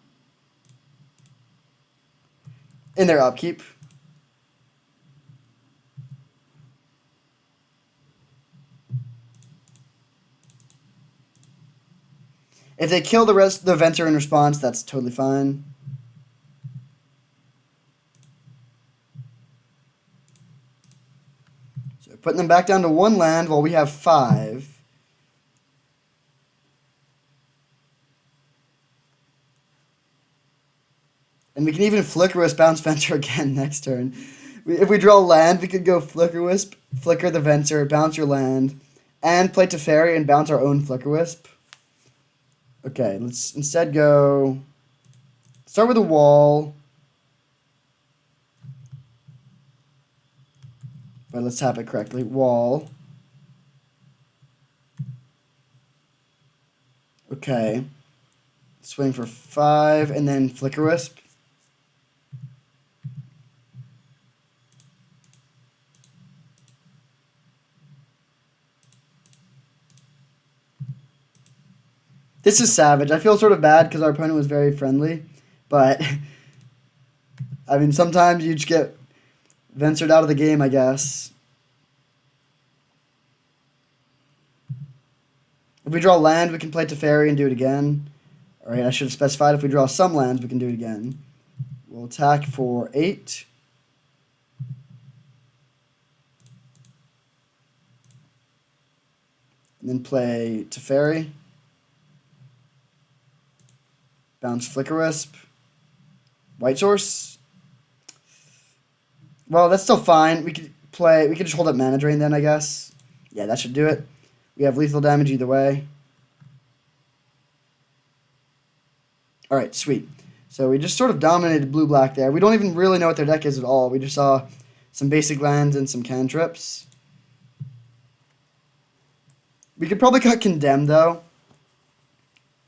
In their upkeep. If they kill the Venser in response, that's totally fine. So putting them back down to 1 land while we have 5. And we can even Flicker Wisp, bounce Venser again next turn. If we draw land, we could go Flicker Wisp, flicker the Venser, bounce your land, and play Teferi and bounce our own Flicker Wisp. Okay, let's instead go... Start with a wall. But let's tap it correctly. Wall. Okay. Swing for 5, and then Flicker Wisp. This is savage. I feel sort of bad because our opponent was very friendly, but I mean, sometimes you just get ventured out of the game, I guess. If we draw land, we can play Teferi and do it again. Alright, I should have specified if we draw some lands, we can do it again. We'll attack for 8. And then play Teferi. Bounce Flicker Wisp. White Source. Well, that's still fine. We could just hold up Mana Drain then, I guess. Yeah, that should do it. We have lethal damage either way. Alright, sweet. So we just sort of dominated blue-black there. We don't even really know what their deck is at all. We just saw some basic lands and some cantrips. We could probably cut Condemn, though.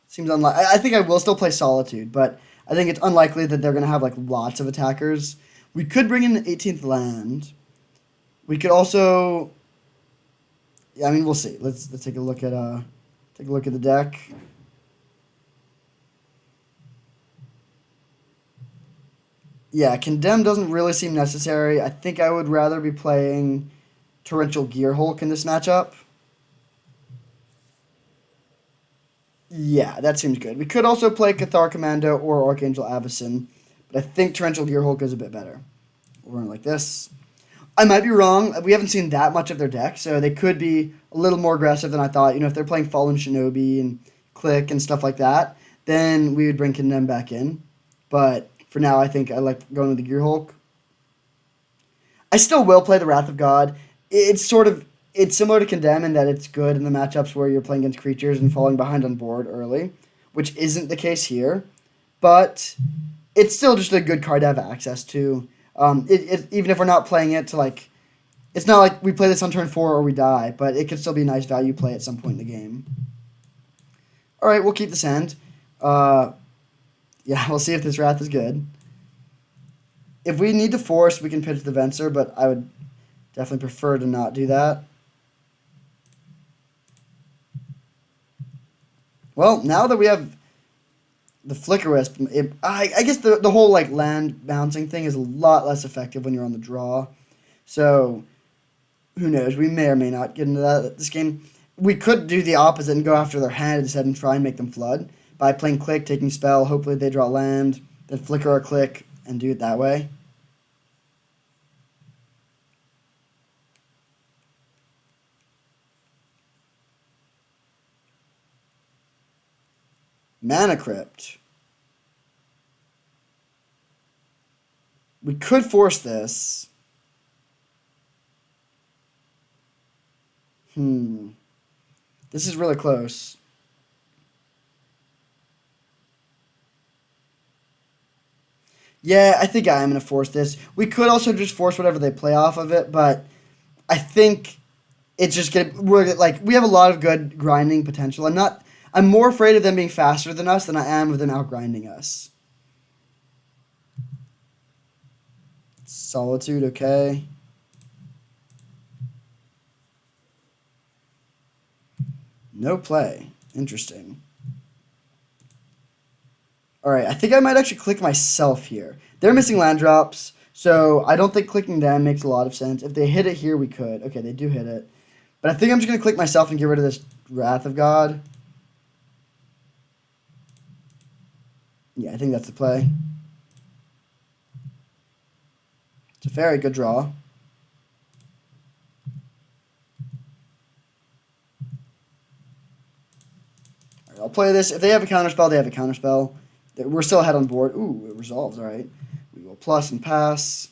Seems unlikely. I think I will still play Solitude, but I think it's unlikely that they're going to have like lots of attackers. We could bring in the 18th land. We could also... Yeah, I mean, we'll see. Let's take a look at the deck. Yeah, Condemn doesn't really seem necessary. I think I would rather be playing Torrential Gearhulk in this matchup. Yeah, that seems good. We could also play Cathar Commando or Archangel Avacyn, but I think Torrential Gearhulk is a bit better. We'll run like this. I might be wrong. We haven't seen that much of their deck, so they could be a little more aggressive than I thought. You know, if they're playing Fallen Shinobi and Click and stuff like that, then we would bring Condemn back in. But for now, I think I like going with the Gearhulk. I still will play the Wrath of God. It's similar to Condemn in that it's good in the matchups where you're playing against creatures and falling behind on board early, which isn't the case here. But it's still just a good card to have access to. Even if we're not playing it to like... It's not like we play this on turn 4 or we die, but it could still be a nice value play at some point in the game. Alright, we'll keep this hand. Yeah, we'll see if this Wrath is good. If we need to force, we can pitch the Venser, but I would definitely prefer to not do that. Well, now that we have the Flicker Wisp, I guess the whole like land bouncing thing is a lot less effective when you're on the draw. So, who knows? We may or may not get into that this game. We could do the opposite and go after their hand instead and try and make them flood by playing Click, taking spell. Hopefully they draw land, then flicker our Click and do it that way. Mana Crypt. We could force this. This is really close. Yeah, I think I am going to force this. We could also just force whatever they play off of it, but I think it's just going to... we have a lot of good grinding potential. I'm more afraid of them being faster than us than I am of them outgrinding us. Solitude, okay. No play. Interesting. Alright, I think I might actually click myself here. They're missing land drops, so I don't think clicking them makes a lot of sense. If they hit it here, we could. Okay, they do hit it. But I think I'm just going to click myself and get rid of this Wrath of God. Yeah, I think that's the play. It's a very good draw. All right, I'll play this. If they have a counterspell, they have a counterspell. We're still ahead on board. Ooh, it resolves. All right. We will plus and pass.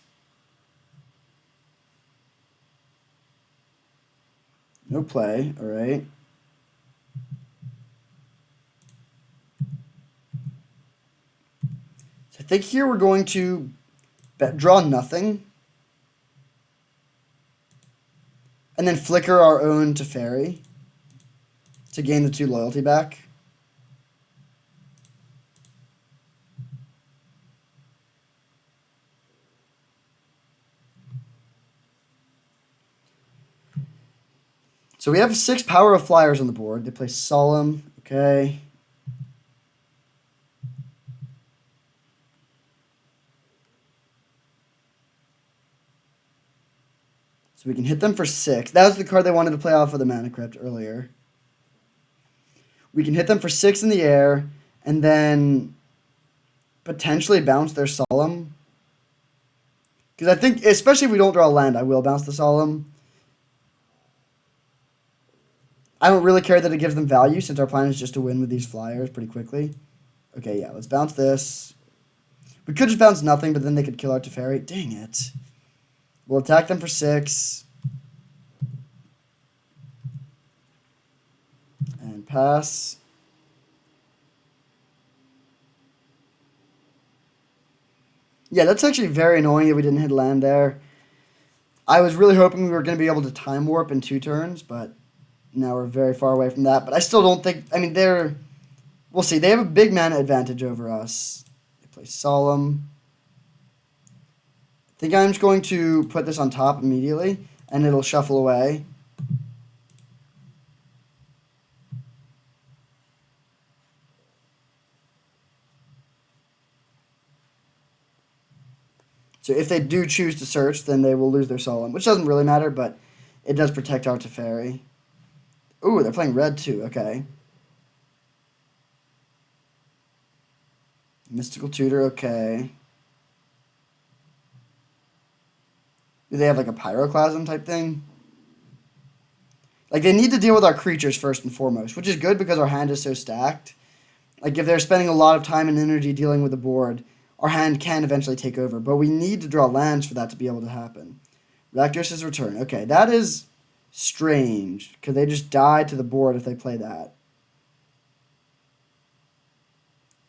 No play, all right. So I think here we're going to draw nothing. And then flicker our own Teferi to gain the 2 loyalty back. So we have 6 Power of Flyers on the board. They play Solemn. Okay. So we can hit them for 6. That was the card they wanted to play off of the Mana Crypt earlier. We can hit them for 6 in the air, and then potentially bounce their Solemn. Because I think, especially if we don't draw a land, I will bounce the Solemn. I don't really care that it gives them value, since our plan is just to win with these Flyers pretty quickly. Okay, yeah, let's bounce this. We could just bounce nothing, but then they could kill our Teferi. Dang it. We'll attack them for 6. And pass. Yeah, that's actually very annoying that we didn't hit land there. I was really hoping we were going to be able to time warp in 2 turns, but now we're very far away from that. But I still don't think... I mean, they're... We'll see. They have a big mana advantage over us. They play Solemn. I think I'm just going to put this on top immediately, and it'll shuffle away. So if they do choose to search, then they will lose their Solemn, which doesn't really matter, but it does protect our Teferi. Ooh, they're playing red too. Okay. Mystical Tutor, okay. Do they have like a Pyroclasm type thing? Like, they need to deal with our creatures first and foremost, which is good because our hand is so stacked. Like, if they're spending a lot of time and energy dealing with the board, our hand can eventually take over. But we need to draw lands for that to be able to happen. Rakdos' Return. Okay, that is strange, because they just die to the board if they play that.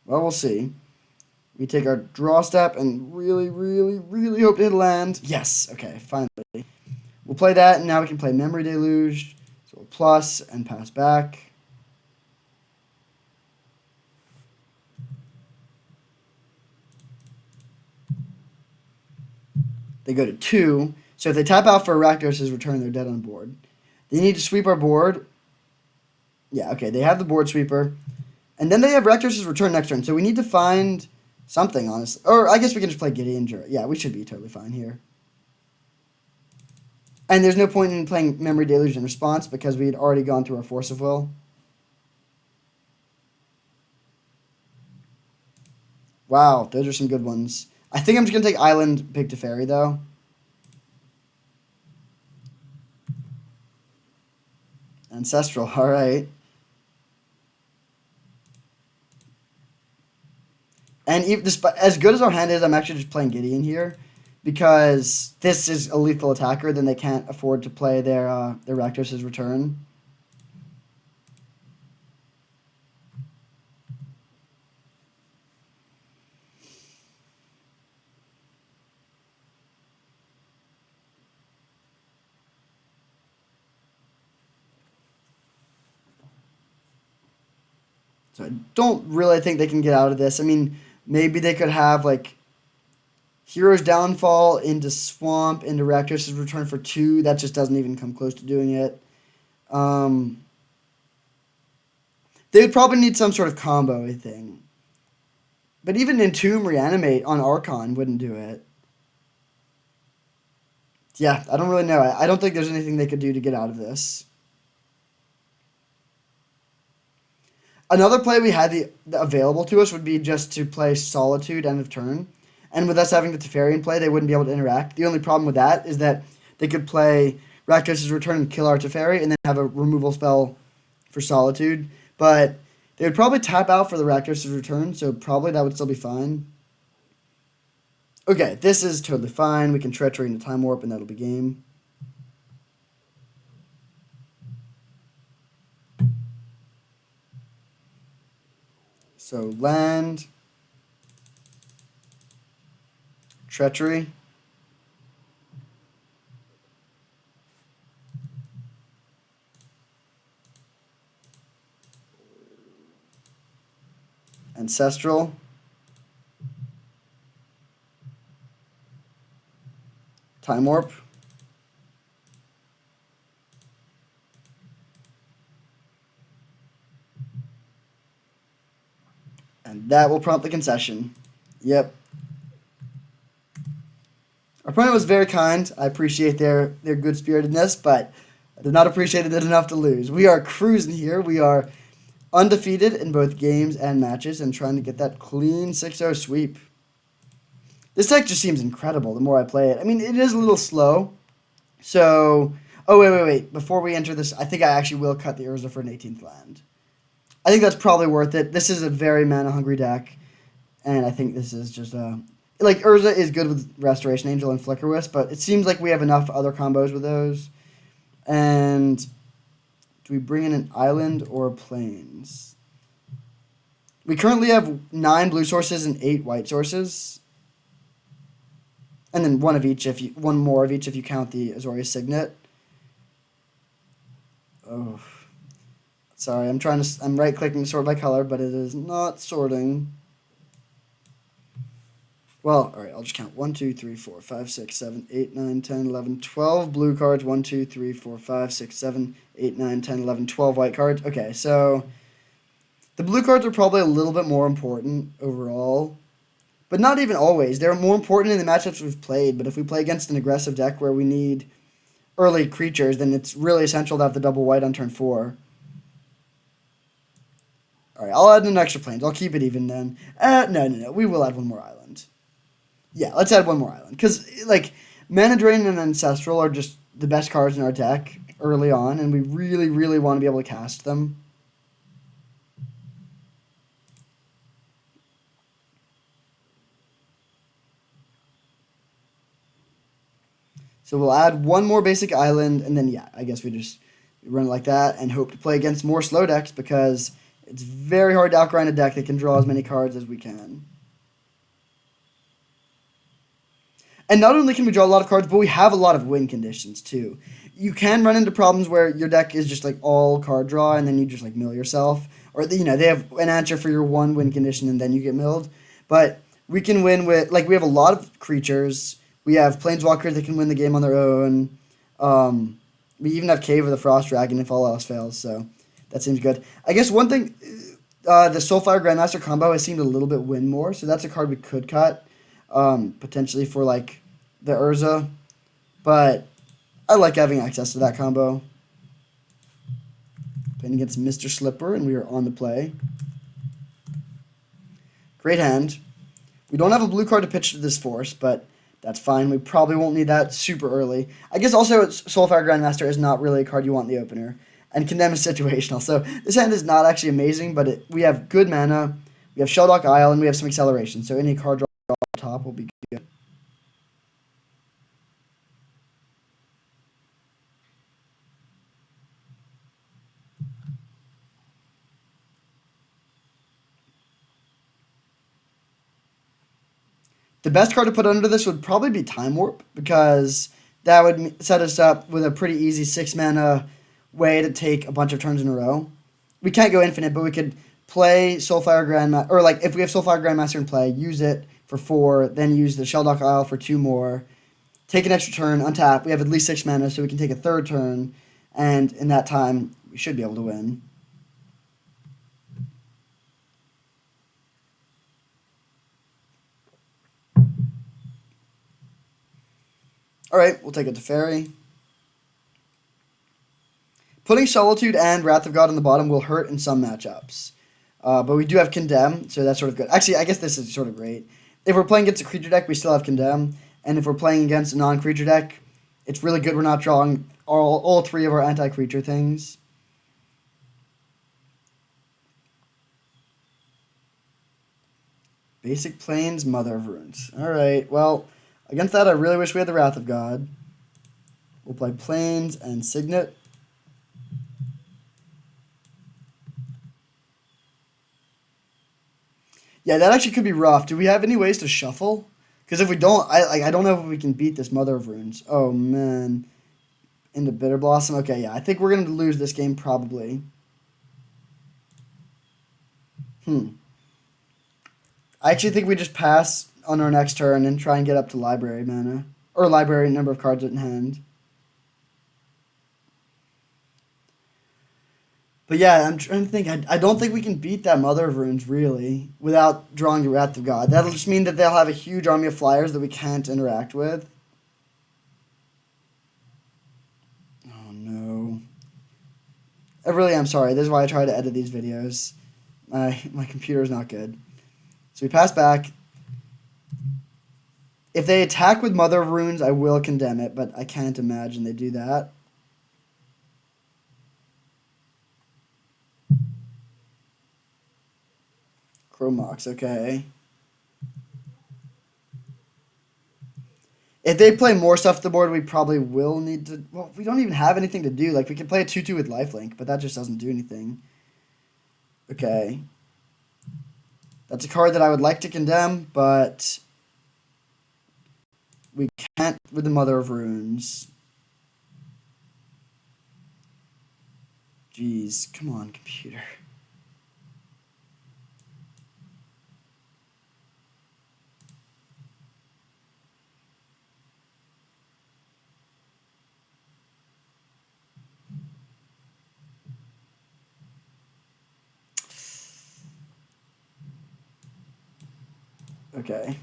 Well, we'll see. We take our draw step and really, really, really hope to hit a land. Yes, okay, finally. We'll play that, and now we can play Memory Deluge. So we'll plus and pass back. They go to 2. So if they tap out for Rakdos' Return, they're dead on the board. They need to sweep our board. Yeah, okay, they have the board sweeper. And then they have Rakdos' Return next turn. So we need to find something, honestly. Or I guess we can just play Gideon. Yeah, we should be totally fine here. And there's no point in playing Memory Deluge in response because we had already gone through our Force of Will. Wow, those are some good ones. I think I'm just going to take Island, Big Teferi, though. Ancestral, alright. And even despite, as good as our hand is, I'm actually just playing Gideon here. Because this is a lethal attacker, then they can't afford to play their Rakdos' Return. So I don't really think they can get out of this. I mean, maybe they could have, like, Hero's Downfall into Swamp, into Rakdos' Return for 2. That just doesn't even come close to doing it. They would probably need some sort of combo thing. But even Entomb Reanimate on Archon wouldn't do it. Yeah, I don't really know. I don't think there's anything they could do to get out of this. Another play we had available to us would be just to play Solitude end of turn. And with us having the Teferi in play, they wouldn't be able to interact. The only problem with that is that they could play Rakdos' Return and kill our Teferi and then have a removal spell for Solitude. But they would probably tap out for the Rakdos' Return, so probably that would still be fine. Okay, this is totally fine. We can Treachery into Time Warp, and that'll be game. So land, treachery, ancestral, time warp, and that will prompt the concession. Yep. Our opponent was very kind. I appreciate their good spiritedness, but I did not appreciate it enough to lose. We are cruising here. We are undefeated in both games and matches and trying to get that clean 6-0 sweep. This deck just seems incredible the more I play it. I mean, it is a little slow. So, oh, wait. Before we enter this, I think I actually will cut the Urza for an 18th land. I think that's probably worth it. This is a very mana-hungry deck, and I think this is just like, Urza is good with Restoration Angel and Flicker Wisp, but it seems like we have enough other combos with those. And do we bring in an island or plains? We currently have 9 blue sources and 8 white sources. And then one more of each if you count the Azorius Signet. Oh. Sorry, I'm right-clicking to sort by color, but it is not sorting. Well, all right, I'll just count 1, 2, 3, 4, 5, 6, 7, 8, 9, 10, 11, 12 blue cards. 1, 2, 3, 4, 5, 6, 7, 8, 9, 10, 11, 12 white cards. Okay, so the blue cards are probably a little bit more important overall, but not even always. They're more important in the matchups we've played, but if we play against an aggressive deck where we need early creatures, then it's really essential to have the double white on turn 4. All right, I'll add an extra plains. I'll keep it even then. No. We will add one more island. Yeah, let's add one more island. Because, like, Mana Drain and Ancestral are just the best cards in our deck early on, and we really, really want to be able to cast them. So we'll add one more basic island, and then, yeah, I guess we just run it like that and hope to play against more slow decks because it's very hard to outgrind a deck that can draw as many cards as we can. And not only can we draw a lot of cards, but we have a lot of win conditions too. You can run into problems where your deck is just like all card draw and then you just like mill yourself. Or, they have an answer for your one win condition and then you get milled. But we can win with, like, we have a lot of creatures. We have Planeswalkers that can win the game on their own. We even have Cave of the Frost Dragon if all else fails, so that seems good. I guess one thing, the Soulfire Grandmaster combo has seemed a little bit win more, so that's a card we could cut. Potentially for, like, the Urza. But I like having access to that combo. Playing against Mr. Slipper, and we are on the play. Great hand. We don't have a blue card to pitch to this force, but that's fine. We probably won't need that super early. I guess also Soulfire Grandmaster is not really a card you want in the opener. And Condemn is situational. So this hand is not actually amazing, but we have good mana. We have Shelldock Isle, and we have some acceleration. So any card draw on top will be good. The best card to put under this would probably be Time Warp, because that would set us up with a pretty easy 6-mana way to take a bunch of turns in a row. We can't go infinite, but we could play Soulfire Grandmaster, or like if we have Soulfire Grandmaster in play, use it for 4, then use the Shelldock Isle for 2 more, take an extra turn, untap. We have at least 6 mana, so we can take a third turn, and in that time, we should be able to win. All right, we'll take it to Fairy. Putting Solitude and Wrath of God on the bottom will hurt in some matchups. But we do have Condemn, so that's sort of good. Actually, I guess this is sort of great. If we're playing against a creature deck, we still have Condemn. And if we're playing against a non-creature deck, it's really good we're not drawing all 3 of our anti-creature things. Basic Plains, Mother of Runes. Alright, well, against that I really wish we had the Wrath of God. We'll play Plains and Signet. Yeah, that actually could be rough. Do we have any ways to shuffle? Because if we don't, I don't know if we can beat this Mother of Runes. Oh man, into Bitter Blossom. Okay, yeah, I think we're gonna lose this game probably. I actually think we just pass on our next turn and try and get up to library mana or library number of cards in hand. But yeah, I'm trying to think. I don't think we can beat that Mother of Runes really without drawing a Wrath of God. That'll just mean that they'll have a huge army of flyers that we can't interact with. Oh no. I really am sorry. This is why I try to edit these videos. My computer is not good. So we pass back. If they attack with Mother of Runes, I will condemn it, but I can't imagine they do that. Chromox, okay. If they play more stuff to the board, we probably will need to... Well, we don't even have anything to do. Like, we can play a 2-2 with lifelink, but that just doesn't do anything. Okay. That's a card that I would like to condemn, but... we can't with the Mother of Runes. Jeez, come on, computer. Okay.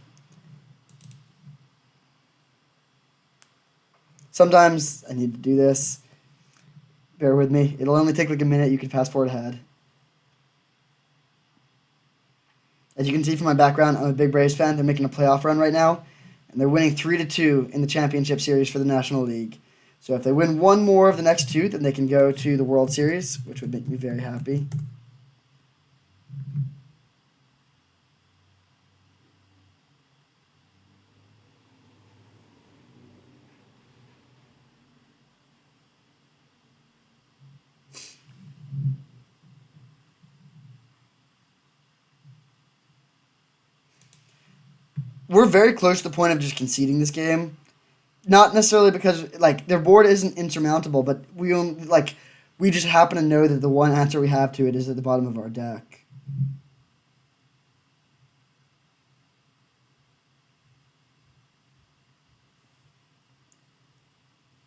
Sometimes I need to do this. Bear with me. It'll only take like a minute. You can fast forward ahead. As you can see from my background, I'm a big Braves fan. They're making a playoff run right now, and they're winning 3-2 in the championship series for the National League. So if they win one more of the next two, then they can go to the World Series, which would make me very happy. We're very close to the point of just conceding this game. Not necessarily because like their board isn't insurmountable, but we just happen to know that the one answer we have to it is at the bottom of our deck.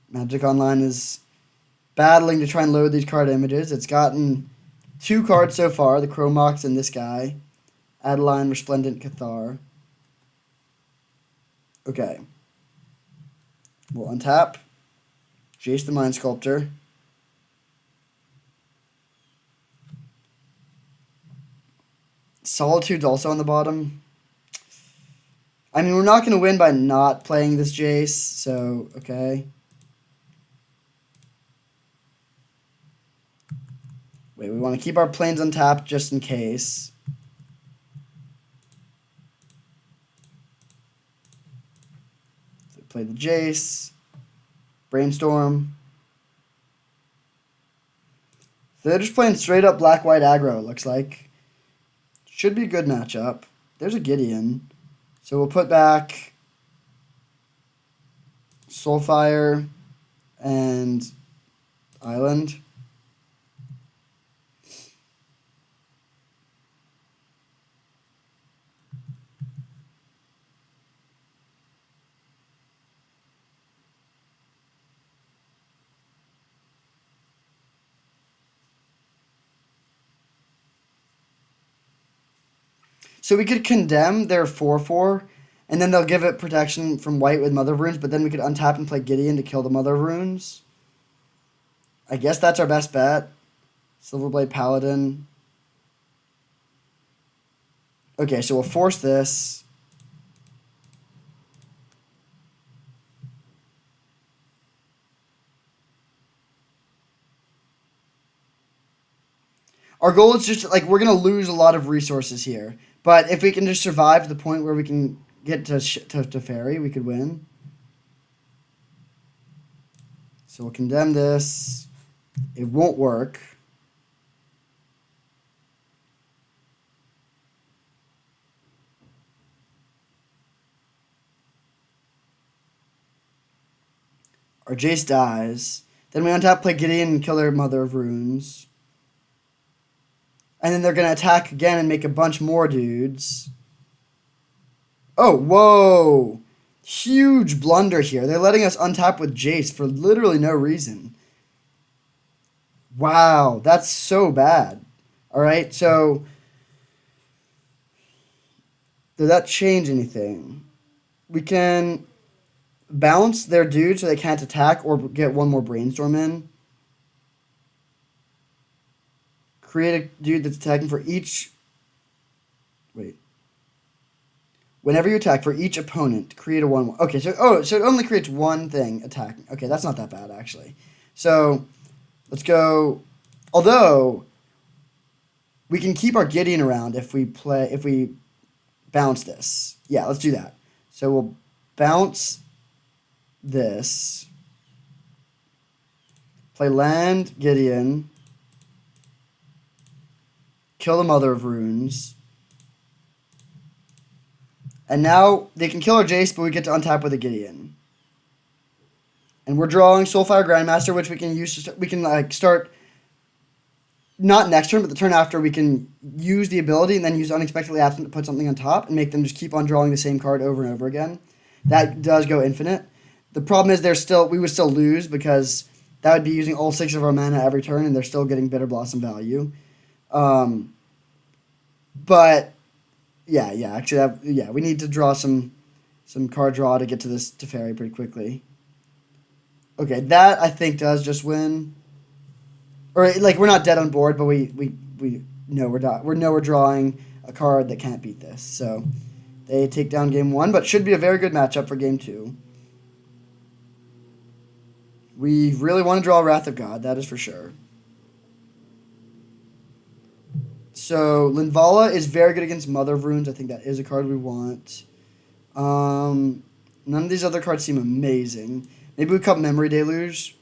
Magic Online is battling to try and load these card images. It's gotten 2 cards so far, the Chromox and this guy. Adeline Resplendent Cathar. Okay. We'll untap. Jace the Mind Sculptor. Solitude's also on the bottom. I mean, we're not going to win by not playing this Jace, so, okay. Wait, we want to keep our planes untapped just in case. So play the Jace. Brainstorm. So they're just playing straight up black-white aggro, it looks like. Should be a good matchup. There's a Gideon. So we'll put back Soulfire and Island. So we could condemn their 4/4, and then they'll give it protection from white with Mother of Runes, but then we could untap and play Gideon to kill the Mother of Runes. I guess that's our best bet. Silverblade Paladin. Okay, so we'll force this. Our goal is just, like, we're going to lose a lot of resources here. But if we can just survive to the point where we can get to Fairy, we could win. So we'll condemn this. It won't work. Our Jace dies. Then we untap, play Gideon, and kill their Mother of Runes. And then they're going to attack again and make a bunch more dudes. Oh, whoa. Huge blunder here. They're letting us untap with Jace for literally no reason. Wow, that's so bad. All right, so did that change anything? We can bounce their dude so they can't attack or get one more brainstorm in. Create a dude that's attacking for each... Wait. Whenever you attack for each opponent, create a 1/1. Okay, so it only creates one thing attacking. Okay, that's not that bad, actually. So, let's go... Although, we can keep our Gideon around if we bounce this. Yeah, let's do that. So, we'll bounce this. Play land, Gideon. Kill the Mother of Runes. And now they can kill our Jace, but we get to untap with a Gideon. And we're drawing Soulfire Grandmaster, which we can use. We can start. Not next turn, but the turn after, we can use the ability and then use Unexpectedly Absent to put something on top and make them just keep on drawing the same card over and over again. That does go infinite. The problem is we would still lose because that would be using all 6 of our mana every turn, and they're still getting Bitter Blossom value. But actually, we need to draw some card draw to get to this Teferi pretty quickly. Okay, that I think does just win. Or we're not dead on board, but we know we're drawing a card that can't beat this. So they take down game 1, but should be a very good matchup for game 2. We really want to draw Wrath of God, that is for sure. So Linvala is very good against Mother of Runes. I think that is a card we want. None of these other cards seem amazing. Maybe we cut Memory Deluge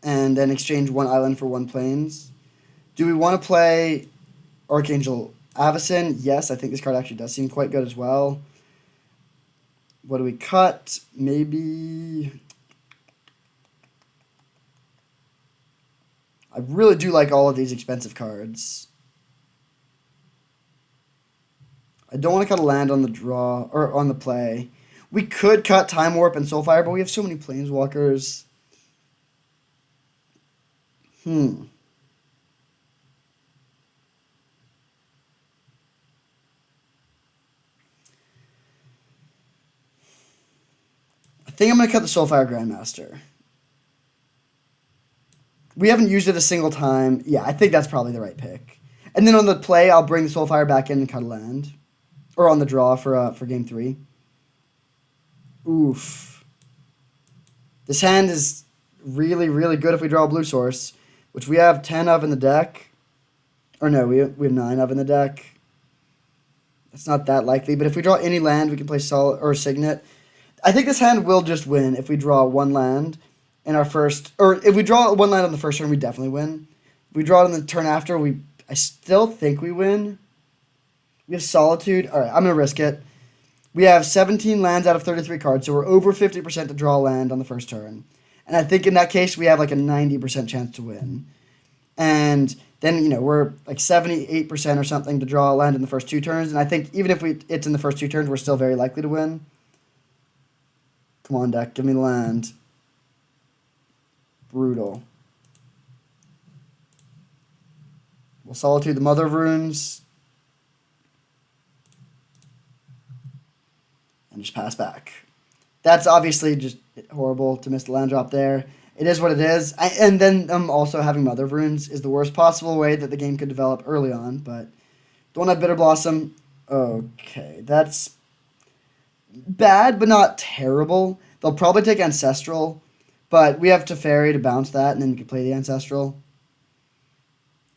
and then exchange 1 island for 1 plains. Do we want to play Archangel Avacyn? Yes, I think this card actually does seem quite good as well. What do we cut? Maybe... I really do like all of these expensive cards. I don't want to cut a land on the draw, or on the play. We could cut Time Warp and Soulfire, but we have so many Planeswalkers. I think I'm going to cut the Soulfire Grandmaster. We haven't used it a single time. Yeah, I think that's probably the right pick. And then on the play, I'll bring the Soulfire back in and cut a land. Or on the draw for game 3. Oof. This hand is really, really good if we draw a blue source, which we have 10 of in the deck. Or no, we have 9 of in the deck. It's not that likely, but if we draw any land, we can play Solid or Signet. I think this hand will just win if we draw 1 land in our first, or if we draw 1 land on the first turn, we definitely win. If we draw it on the turn after, I still think we win. We have Solitude. All right, I'm going to risk it. We have 17 lands out of 33 cards, so we're over 50% to draw a land on the first turn. And I think in that case, we have like a 90% chance to win. And then, we're like 78% or something to draw a land in the first 2 turns. And I think even if it's in the first 2 turns, we're still very likely to win. Come on, deck. Give me the land. Brutal. We'll Solitude the Mother of Runes. And just pass back. That's obviously just horrible to miss the land drop there. It is what it is. And then also having Mother of Runes is the worst possible way that the game could develop early on. But don't have Bitter Blossom. Okay, that's bad, but not terrible. They'll probably take Ancestral, but we have Teferi to bounce that, and then we can play the Ancestral.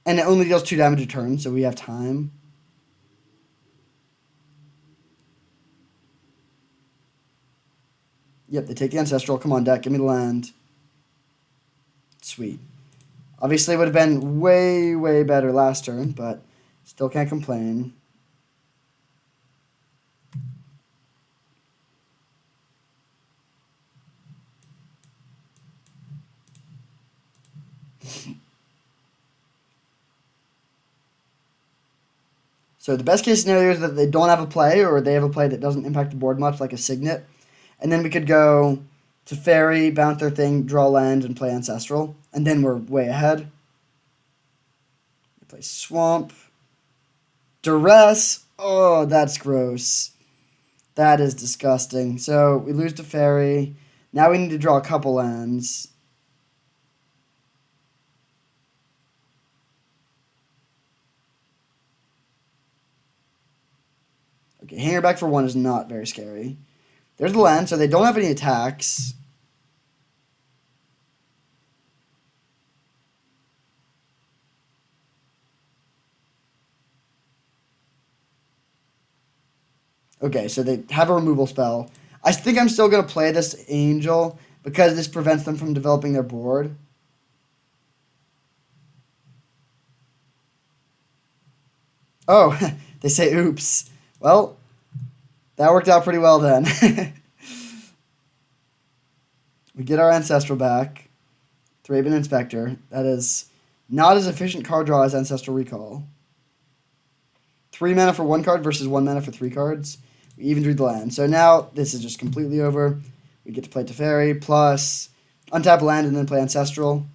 And it only deals 2 damage a turn, so we have time. Yep, they take the Ancestral. Come on, deck. Give me the land. Sweet. Obviously, it would have been way, way better last turn, but still can't complain. So the best case scenario is that they don't have a play, or they have a play that doesn't impact the board much, like a Signet. And then we could go to Fairy, bounce their thing, draw land, and play Ancestral. And then we're way ahead. We play Swamp. Duress. Oh, that's gross. That is disgusting. So we lose to Fairy. Now we need to draw a couple lands. Okay, Hanger back for 1 is not very scary. There's the land, so they don't have any attacks. Okay, so they have a removal spell. I think I'm still going to play this Angel because this prevents them from developing their board. Oh, they say oops. Well, that worked out pretty well then. We get our Ancestral back. Thraben Inspector. That is not as efficient card draw as Ancestral Recall. 3 mana for 1 card versus 1 mana for 3 cards. We even drew the land. So now this is just completely over. We get to play Teferi, plus untap land and then play Ancestral.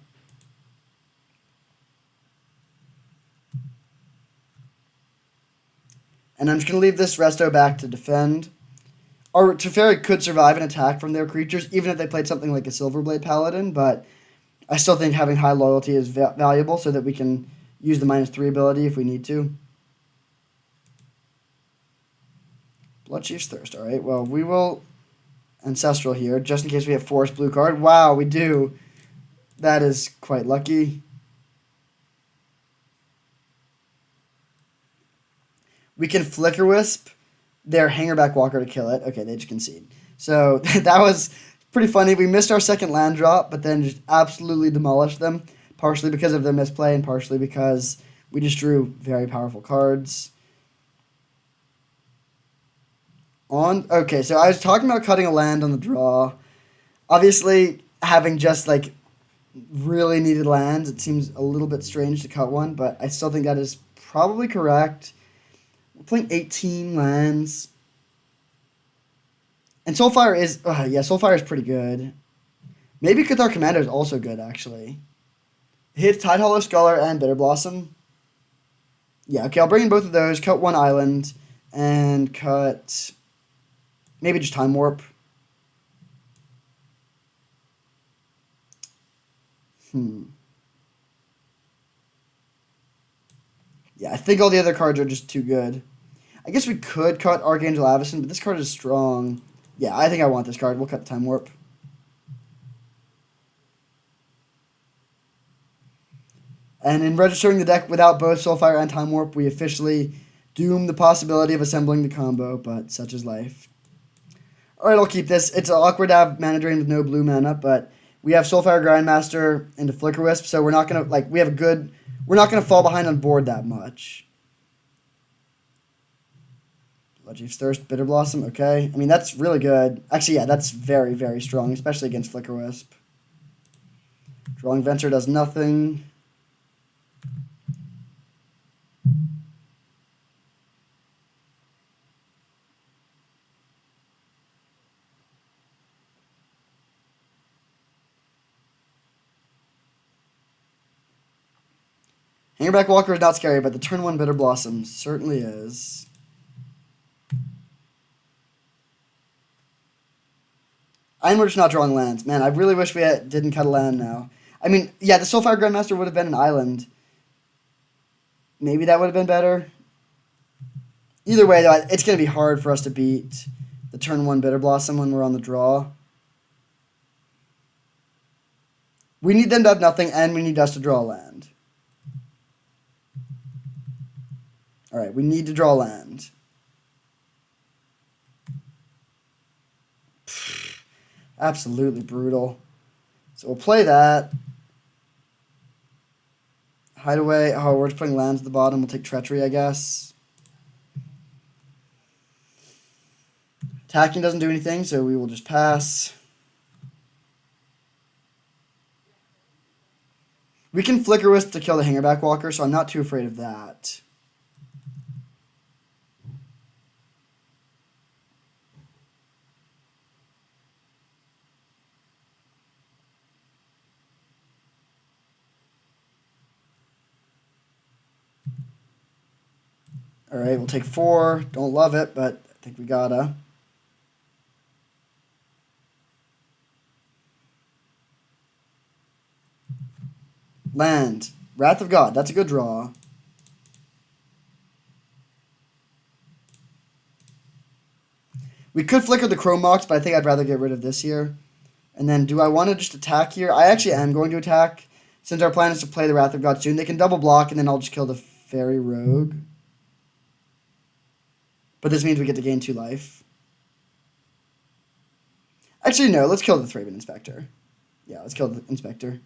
And I'm just going to leave this Resto back to defend. Our Teferi could survive an attack from their creatures, even if they played something like a Silverblade Paladin, but I still think having high loyalty is valuable so that we can use the -3 ability if we need to. Bloodchief's Thirst. All right, well, we will Ancestral here, just in case we have Forest blue card. Wow, we do. That is quite lucky. We can Flicker Wisp their Hangerback Walker to kill it. Okay, they just concede. So that was pretty funny. We missed our second land drop, but then just absolutely demolished them, partially because of their misplay and partially because we just drew very powerful cards. Okay, so I was talking about cutting a land on the draw. Obviously, having just like really needed lands, it seems a little bit strange to cut one, but I still think that is probably correct. We're playing 18 lands. And Soulfire is Soulfire is pretty good. Maybe Cathar Commander is also good, actually. Hit Tidehollow Scholar and Bitter Blossom. Yeah, okay, I'll bring in both of those, cut 1 island, and cut maybe just Time Warp. Yeah, I think all the other cards are just too good. I guess we could cut Archangel Avacyn, but this card is strong. Yeah, I think I want this card. We'll cut Time Warp. And in registering the deck without both Soulfire and Time Warp, we officially doom the possibility of assembling the combo, but such is life. Alright, I'll keep this. It's awkward to have Mana Drain with no blue mana, but we have Soulfire Grindmaster into Flicker Wisp, so we're not gonna we're not gonna fall behind on board that much. Bloodchief's Thirst, Bitter Blossom, okay. I mean, that's really good. Actually, yeah, that's very, very strong, especially against Flicker Wisp. Drawing Venture does nothing. Hangerback Walker is not scary, but the turn 1 Bitter Blossom certainly is. And we're just not drawing lands. Man, I really wish we didn't cut a land now. I mean, yeah, the Soulfire Grandmaster would have been an island. Maybe that would have been better. Either way, though, it's going to be hard for us to beat the turn 1 Bitter Blossom when we're on the draw. We need them to have nothing, and we need us to draw a land. Alright, we need to draw land. Absolutely brutal. So we'll play that. Hideaway. Oh, we're just putting lands at the bottom. We'll take Treachery, I guess. Attacking doesn't do anything, so we will just pass. We can Flicker Wisp to kill the Hangerback Walker, so I'm not too afraid of that. Alright, we'll take 4. Don't love it, but I think we gotta. Land. Wrath of God. That's a good draw. We could Flicker the Chrome Mox, but I think I'd rather get rid of this here. And then do I want to just attack here? I actually am going to attack. Since our plan is to play the Wrath of God soon, they can double block, and then I'll just kill the Fairy Rogue. But this means we get to gain 2 life. Actually, no. Let's kill the Thraben Inspector. Yeah, let's kill the Inspector.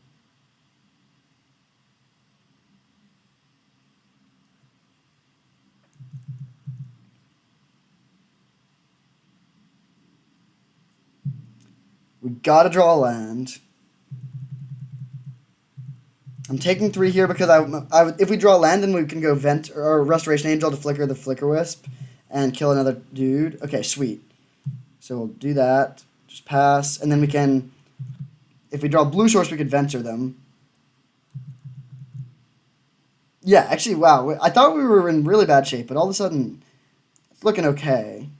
We gotta draw a land. I'm taking 3 here because if we draw land, then we can go Vent or Restoration Angel to Flicker the Flicker Wisp and kill another dude. Okay, sweet. So we'll do that. Just pass, and then we can. If we draw blue source, we could Venture them. Yeah, actually, wow. I thought we were in really bad shape, but all of a sudden, it's looking okay.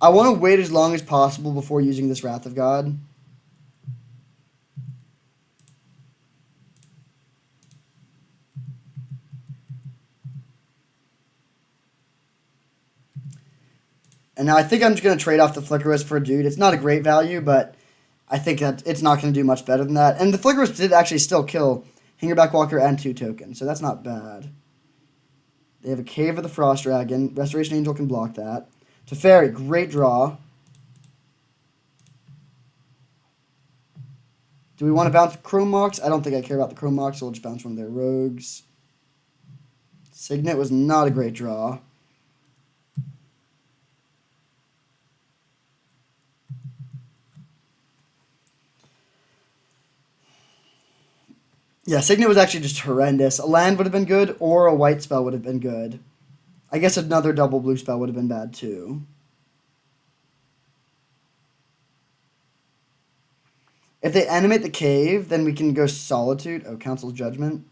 I want to wait as long as possible before using this Wrath of God. And now I think I'm just going to trade off the Flicker Wisp for a dude. It's not a great value, but I think that it's not going to do much better than that. And the Flicker Wisp did actually still kill Hangerback Walker and 2 tokens, so that's not bad. They have a Cave of the Frost Dragon. Restoration Angel can block that. Teferi, great draw. Do we want to bounce Chrome Mox? I don't think I care about the Chrome Mox, so we'll just bounce one of their rogues. Signet was not a great draw. Yeah, Signet was actually just horrendous. A land would have been good, or a white spell would have been good. I guess another double blue spell would have been bad too. If they animate the cave, then we can go Solitude. Oh, Council's Judgment.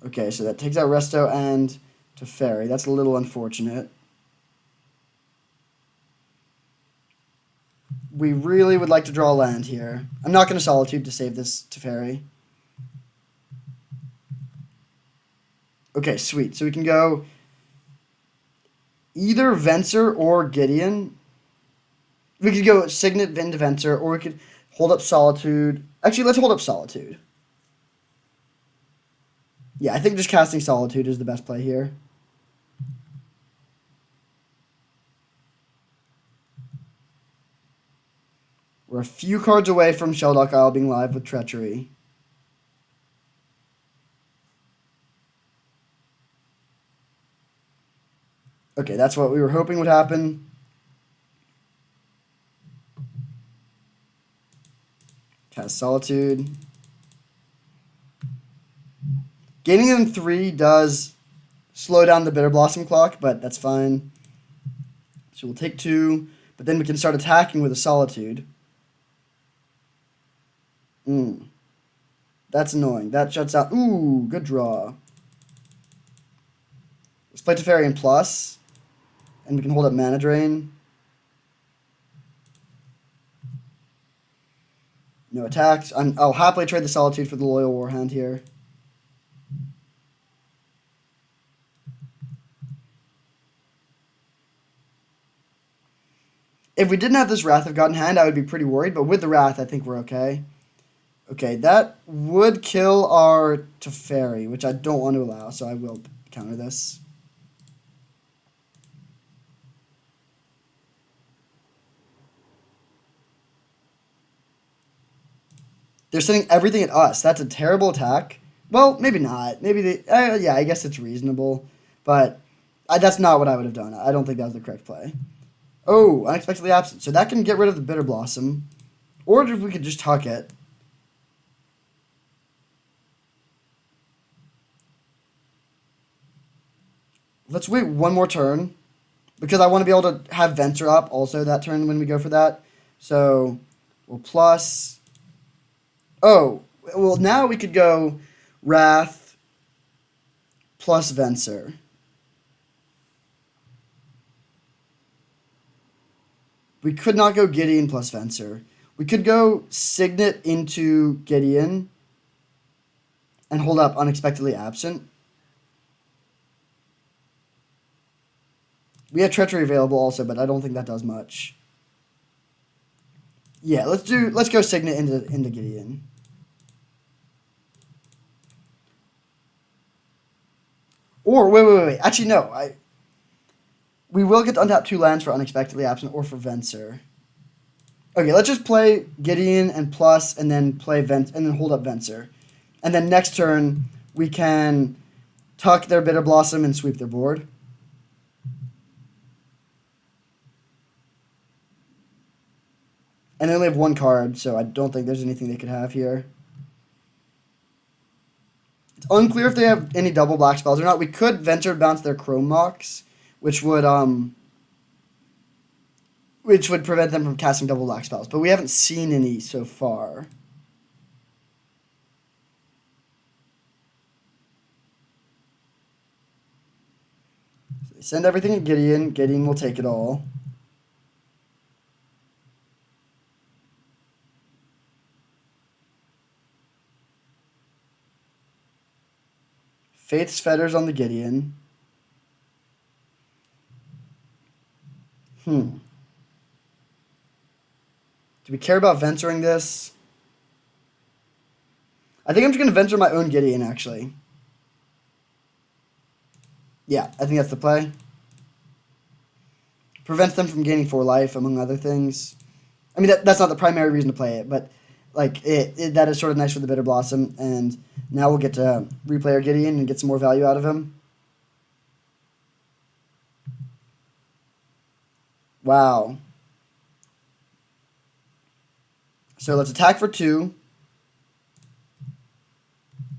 Okay, so that takes out Resto and Teferi. That's a little unfortunate. We really would like to draw a land here. I'm not going to Solitude to save this Teferi. Okay, sweet. So we can go either Venser or Gideon. We could go Signet into Venser, or we could hold up Solitude. Actually, let's hold up Solitude. Yeah, I think just casting Solitude is the best play here. We're a few cards away from Shelldock Isle being live with Treachery. Okay, that's what we were hoping would happen. Cast Solitude. Gaining in 3 does slow down the Bitter Blossom clock, but that's fine. So we'll take 2, but then we can start attacking with a Solitude. That's annoying. That shuts out. Ooh, good draw. Let's play Teferi in plus, and we can hold up Mana Drain. No attacks. I'll happily trade the Solitude for the Loyal Warhound here. If we didn't have this Wrath of God in hand, I would be pretty worried, but with the Wrath, I think we're okay. Okay, that would kill our Teferi, which I don't want to allow, so I will counter this. They're sending everything at us. That's a terrible attack. Well, maybe not. Maybe they... yeah, I guess it's reasonable. But That's not what I would have done. I don't think that was the correct play. Oh, unexpectedly absent. So that can get rid of the Bitter Blossom. Or if we could just tuck it. Let's wait one more turn. Because I want to be able to have Venser up also that turn when we go for that. So we'll plus. Oh, well, now we could go Wrath plus Venser. We could not go Gideon plus Venser. We could go Signet into Gideon and hold up unexpectedly absent. We have Treachery available also, but I don't think that does much. Yeah, let's go Signet into Gideon. Or wait. Actually no, we will get to untap 2 lands for unexpectedly absent or for Venser. Okay, let's just play Gideon and plus and then play and then hold up Venser. And then next turn we can tuck their Bitter Blossom and sweep their board. And they only have 1 card, so I don't think there's anything they could have here. It's unclear if they have any double black spells or not. We could Venture bounce their Chrome Mox, which would prevent them from casting double black spells, but we haven't seen any so far. So they send everything to Gideon. Gideon will take it all. Faith's Fetters on the Gideon. Do we care about venturing this? I think I'm just going to venture my own Gideon, actually. Yeah, I think that's the play. Prevents them from gaining 4 life, among other things. I mean, that's not the primary reason to play it, but like that is sort of nice for the Bitter Blossom, and now we'll get to replay our Gideon and get some more value out of him. Wow. So let's attack for 2.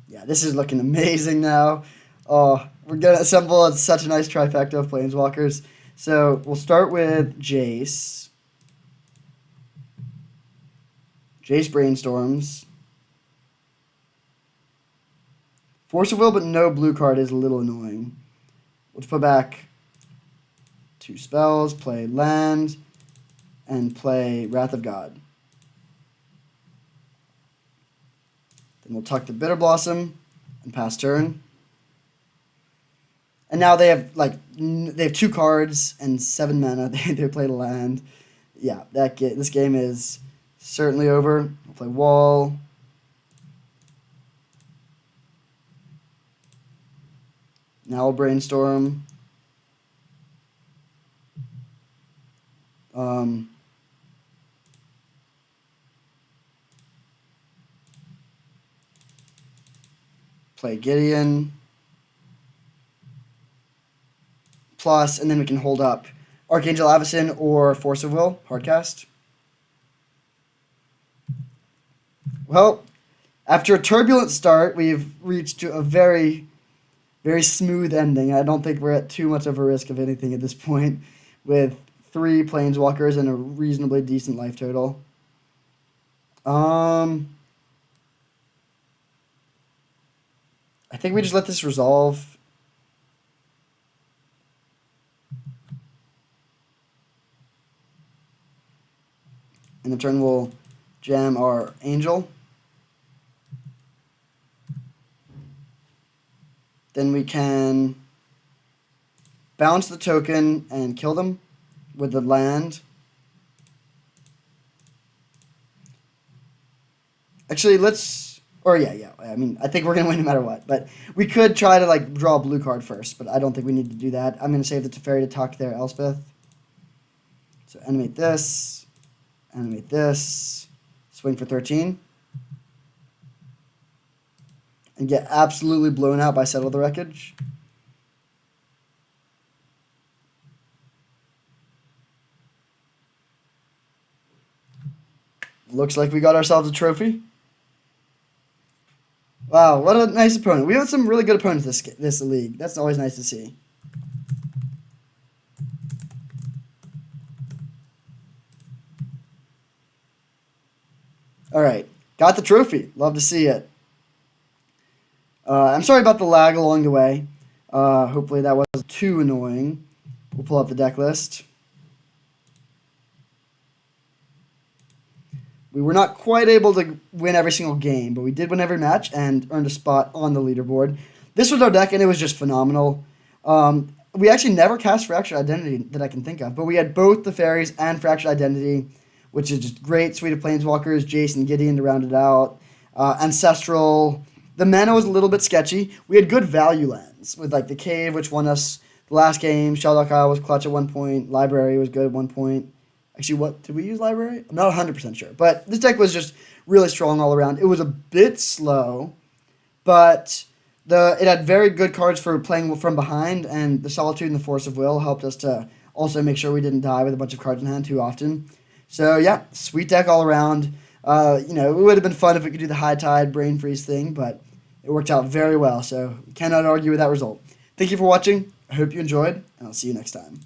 Yeah, this is looking amazing now. Oh, we're going to assemble such a nice trifecta of Planeswalkers. So we'll start with Jace. Jace Brainstorms. Force of Will, but no blue card is a little annoying. Let's put back 2 spells, play Land, and play Wrath of God. Then we'll tuck the Bitter Blossom and pass turn. And now they have 2 cards and 7 mana. They play the land. Yeah, this game is certainly over. We'll play Wall. Now we'll Brainstorm. Play Gideon. Plus, and then we can hold up Archangel Avacyn or Force of Will, hardcast. Well, after a turbulent start, we've reached a very, very smooth ending. I don't think we're at too much of a risk of anything at this point, with 3 Planeswalkers and a reasonably decent life total. I think we just let this resolve. In the turn, we'll jam our Angel. Then we can bounce the token and kill them with the land. Actually, I mean, I think we're going to win no matter what. But we could try to, draw a blue card first, but I don't think we need to do that. I'm going to save the Teferi to tuck there, Elspeth. So animate this. Animate this. Swing for 13. And get absolutely blown out by Settle the Wreckage. Looks like we got ourselves a trophy. Wow, what a nice opponent. We have some really good opponents this league. That's always nice to see. All right, got the trophy. Love to see it. I'm sorry about the lag along the way. Hopefully that wasn't too annoying. We'll pull up the deck list. We were not quite able to win every single game, but we did win every match and earned a spot on the leaderboard. This was our deck, and it was just phenomenal. We actually never cast Fractured Identity that I can think of, but we had both the Fairies and Fractured Identity, which is just great. Suite of Planeswalkers, Jason, Gideon to round it out. Ancestral. The mana was a little bit sketchy. We had good value lands with like the Cave, which won us the last game. Shelldock Isle was clutch at one point. Library was good at one point. Actually, what did we use Library? I'm not 100% sure, but this deck was just really strong all around. It was a bit slow, but it had very good cards for playing from behind, and the Solitude and the Force of Will helped us to also make sure we didn't die with a bunch of cards in hand too often. So yeah, sweet deck all around. It would have been fun if we could do the High Tide Brain Freeze thing, but it worked out very well, so cannot argue with that result. Thank you for watching. I hope you enjoyed, and I'll see you next time.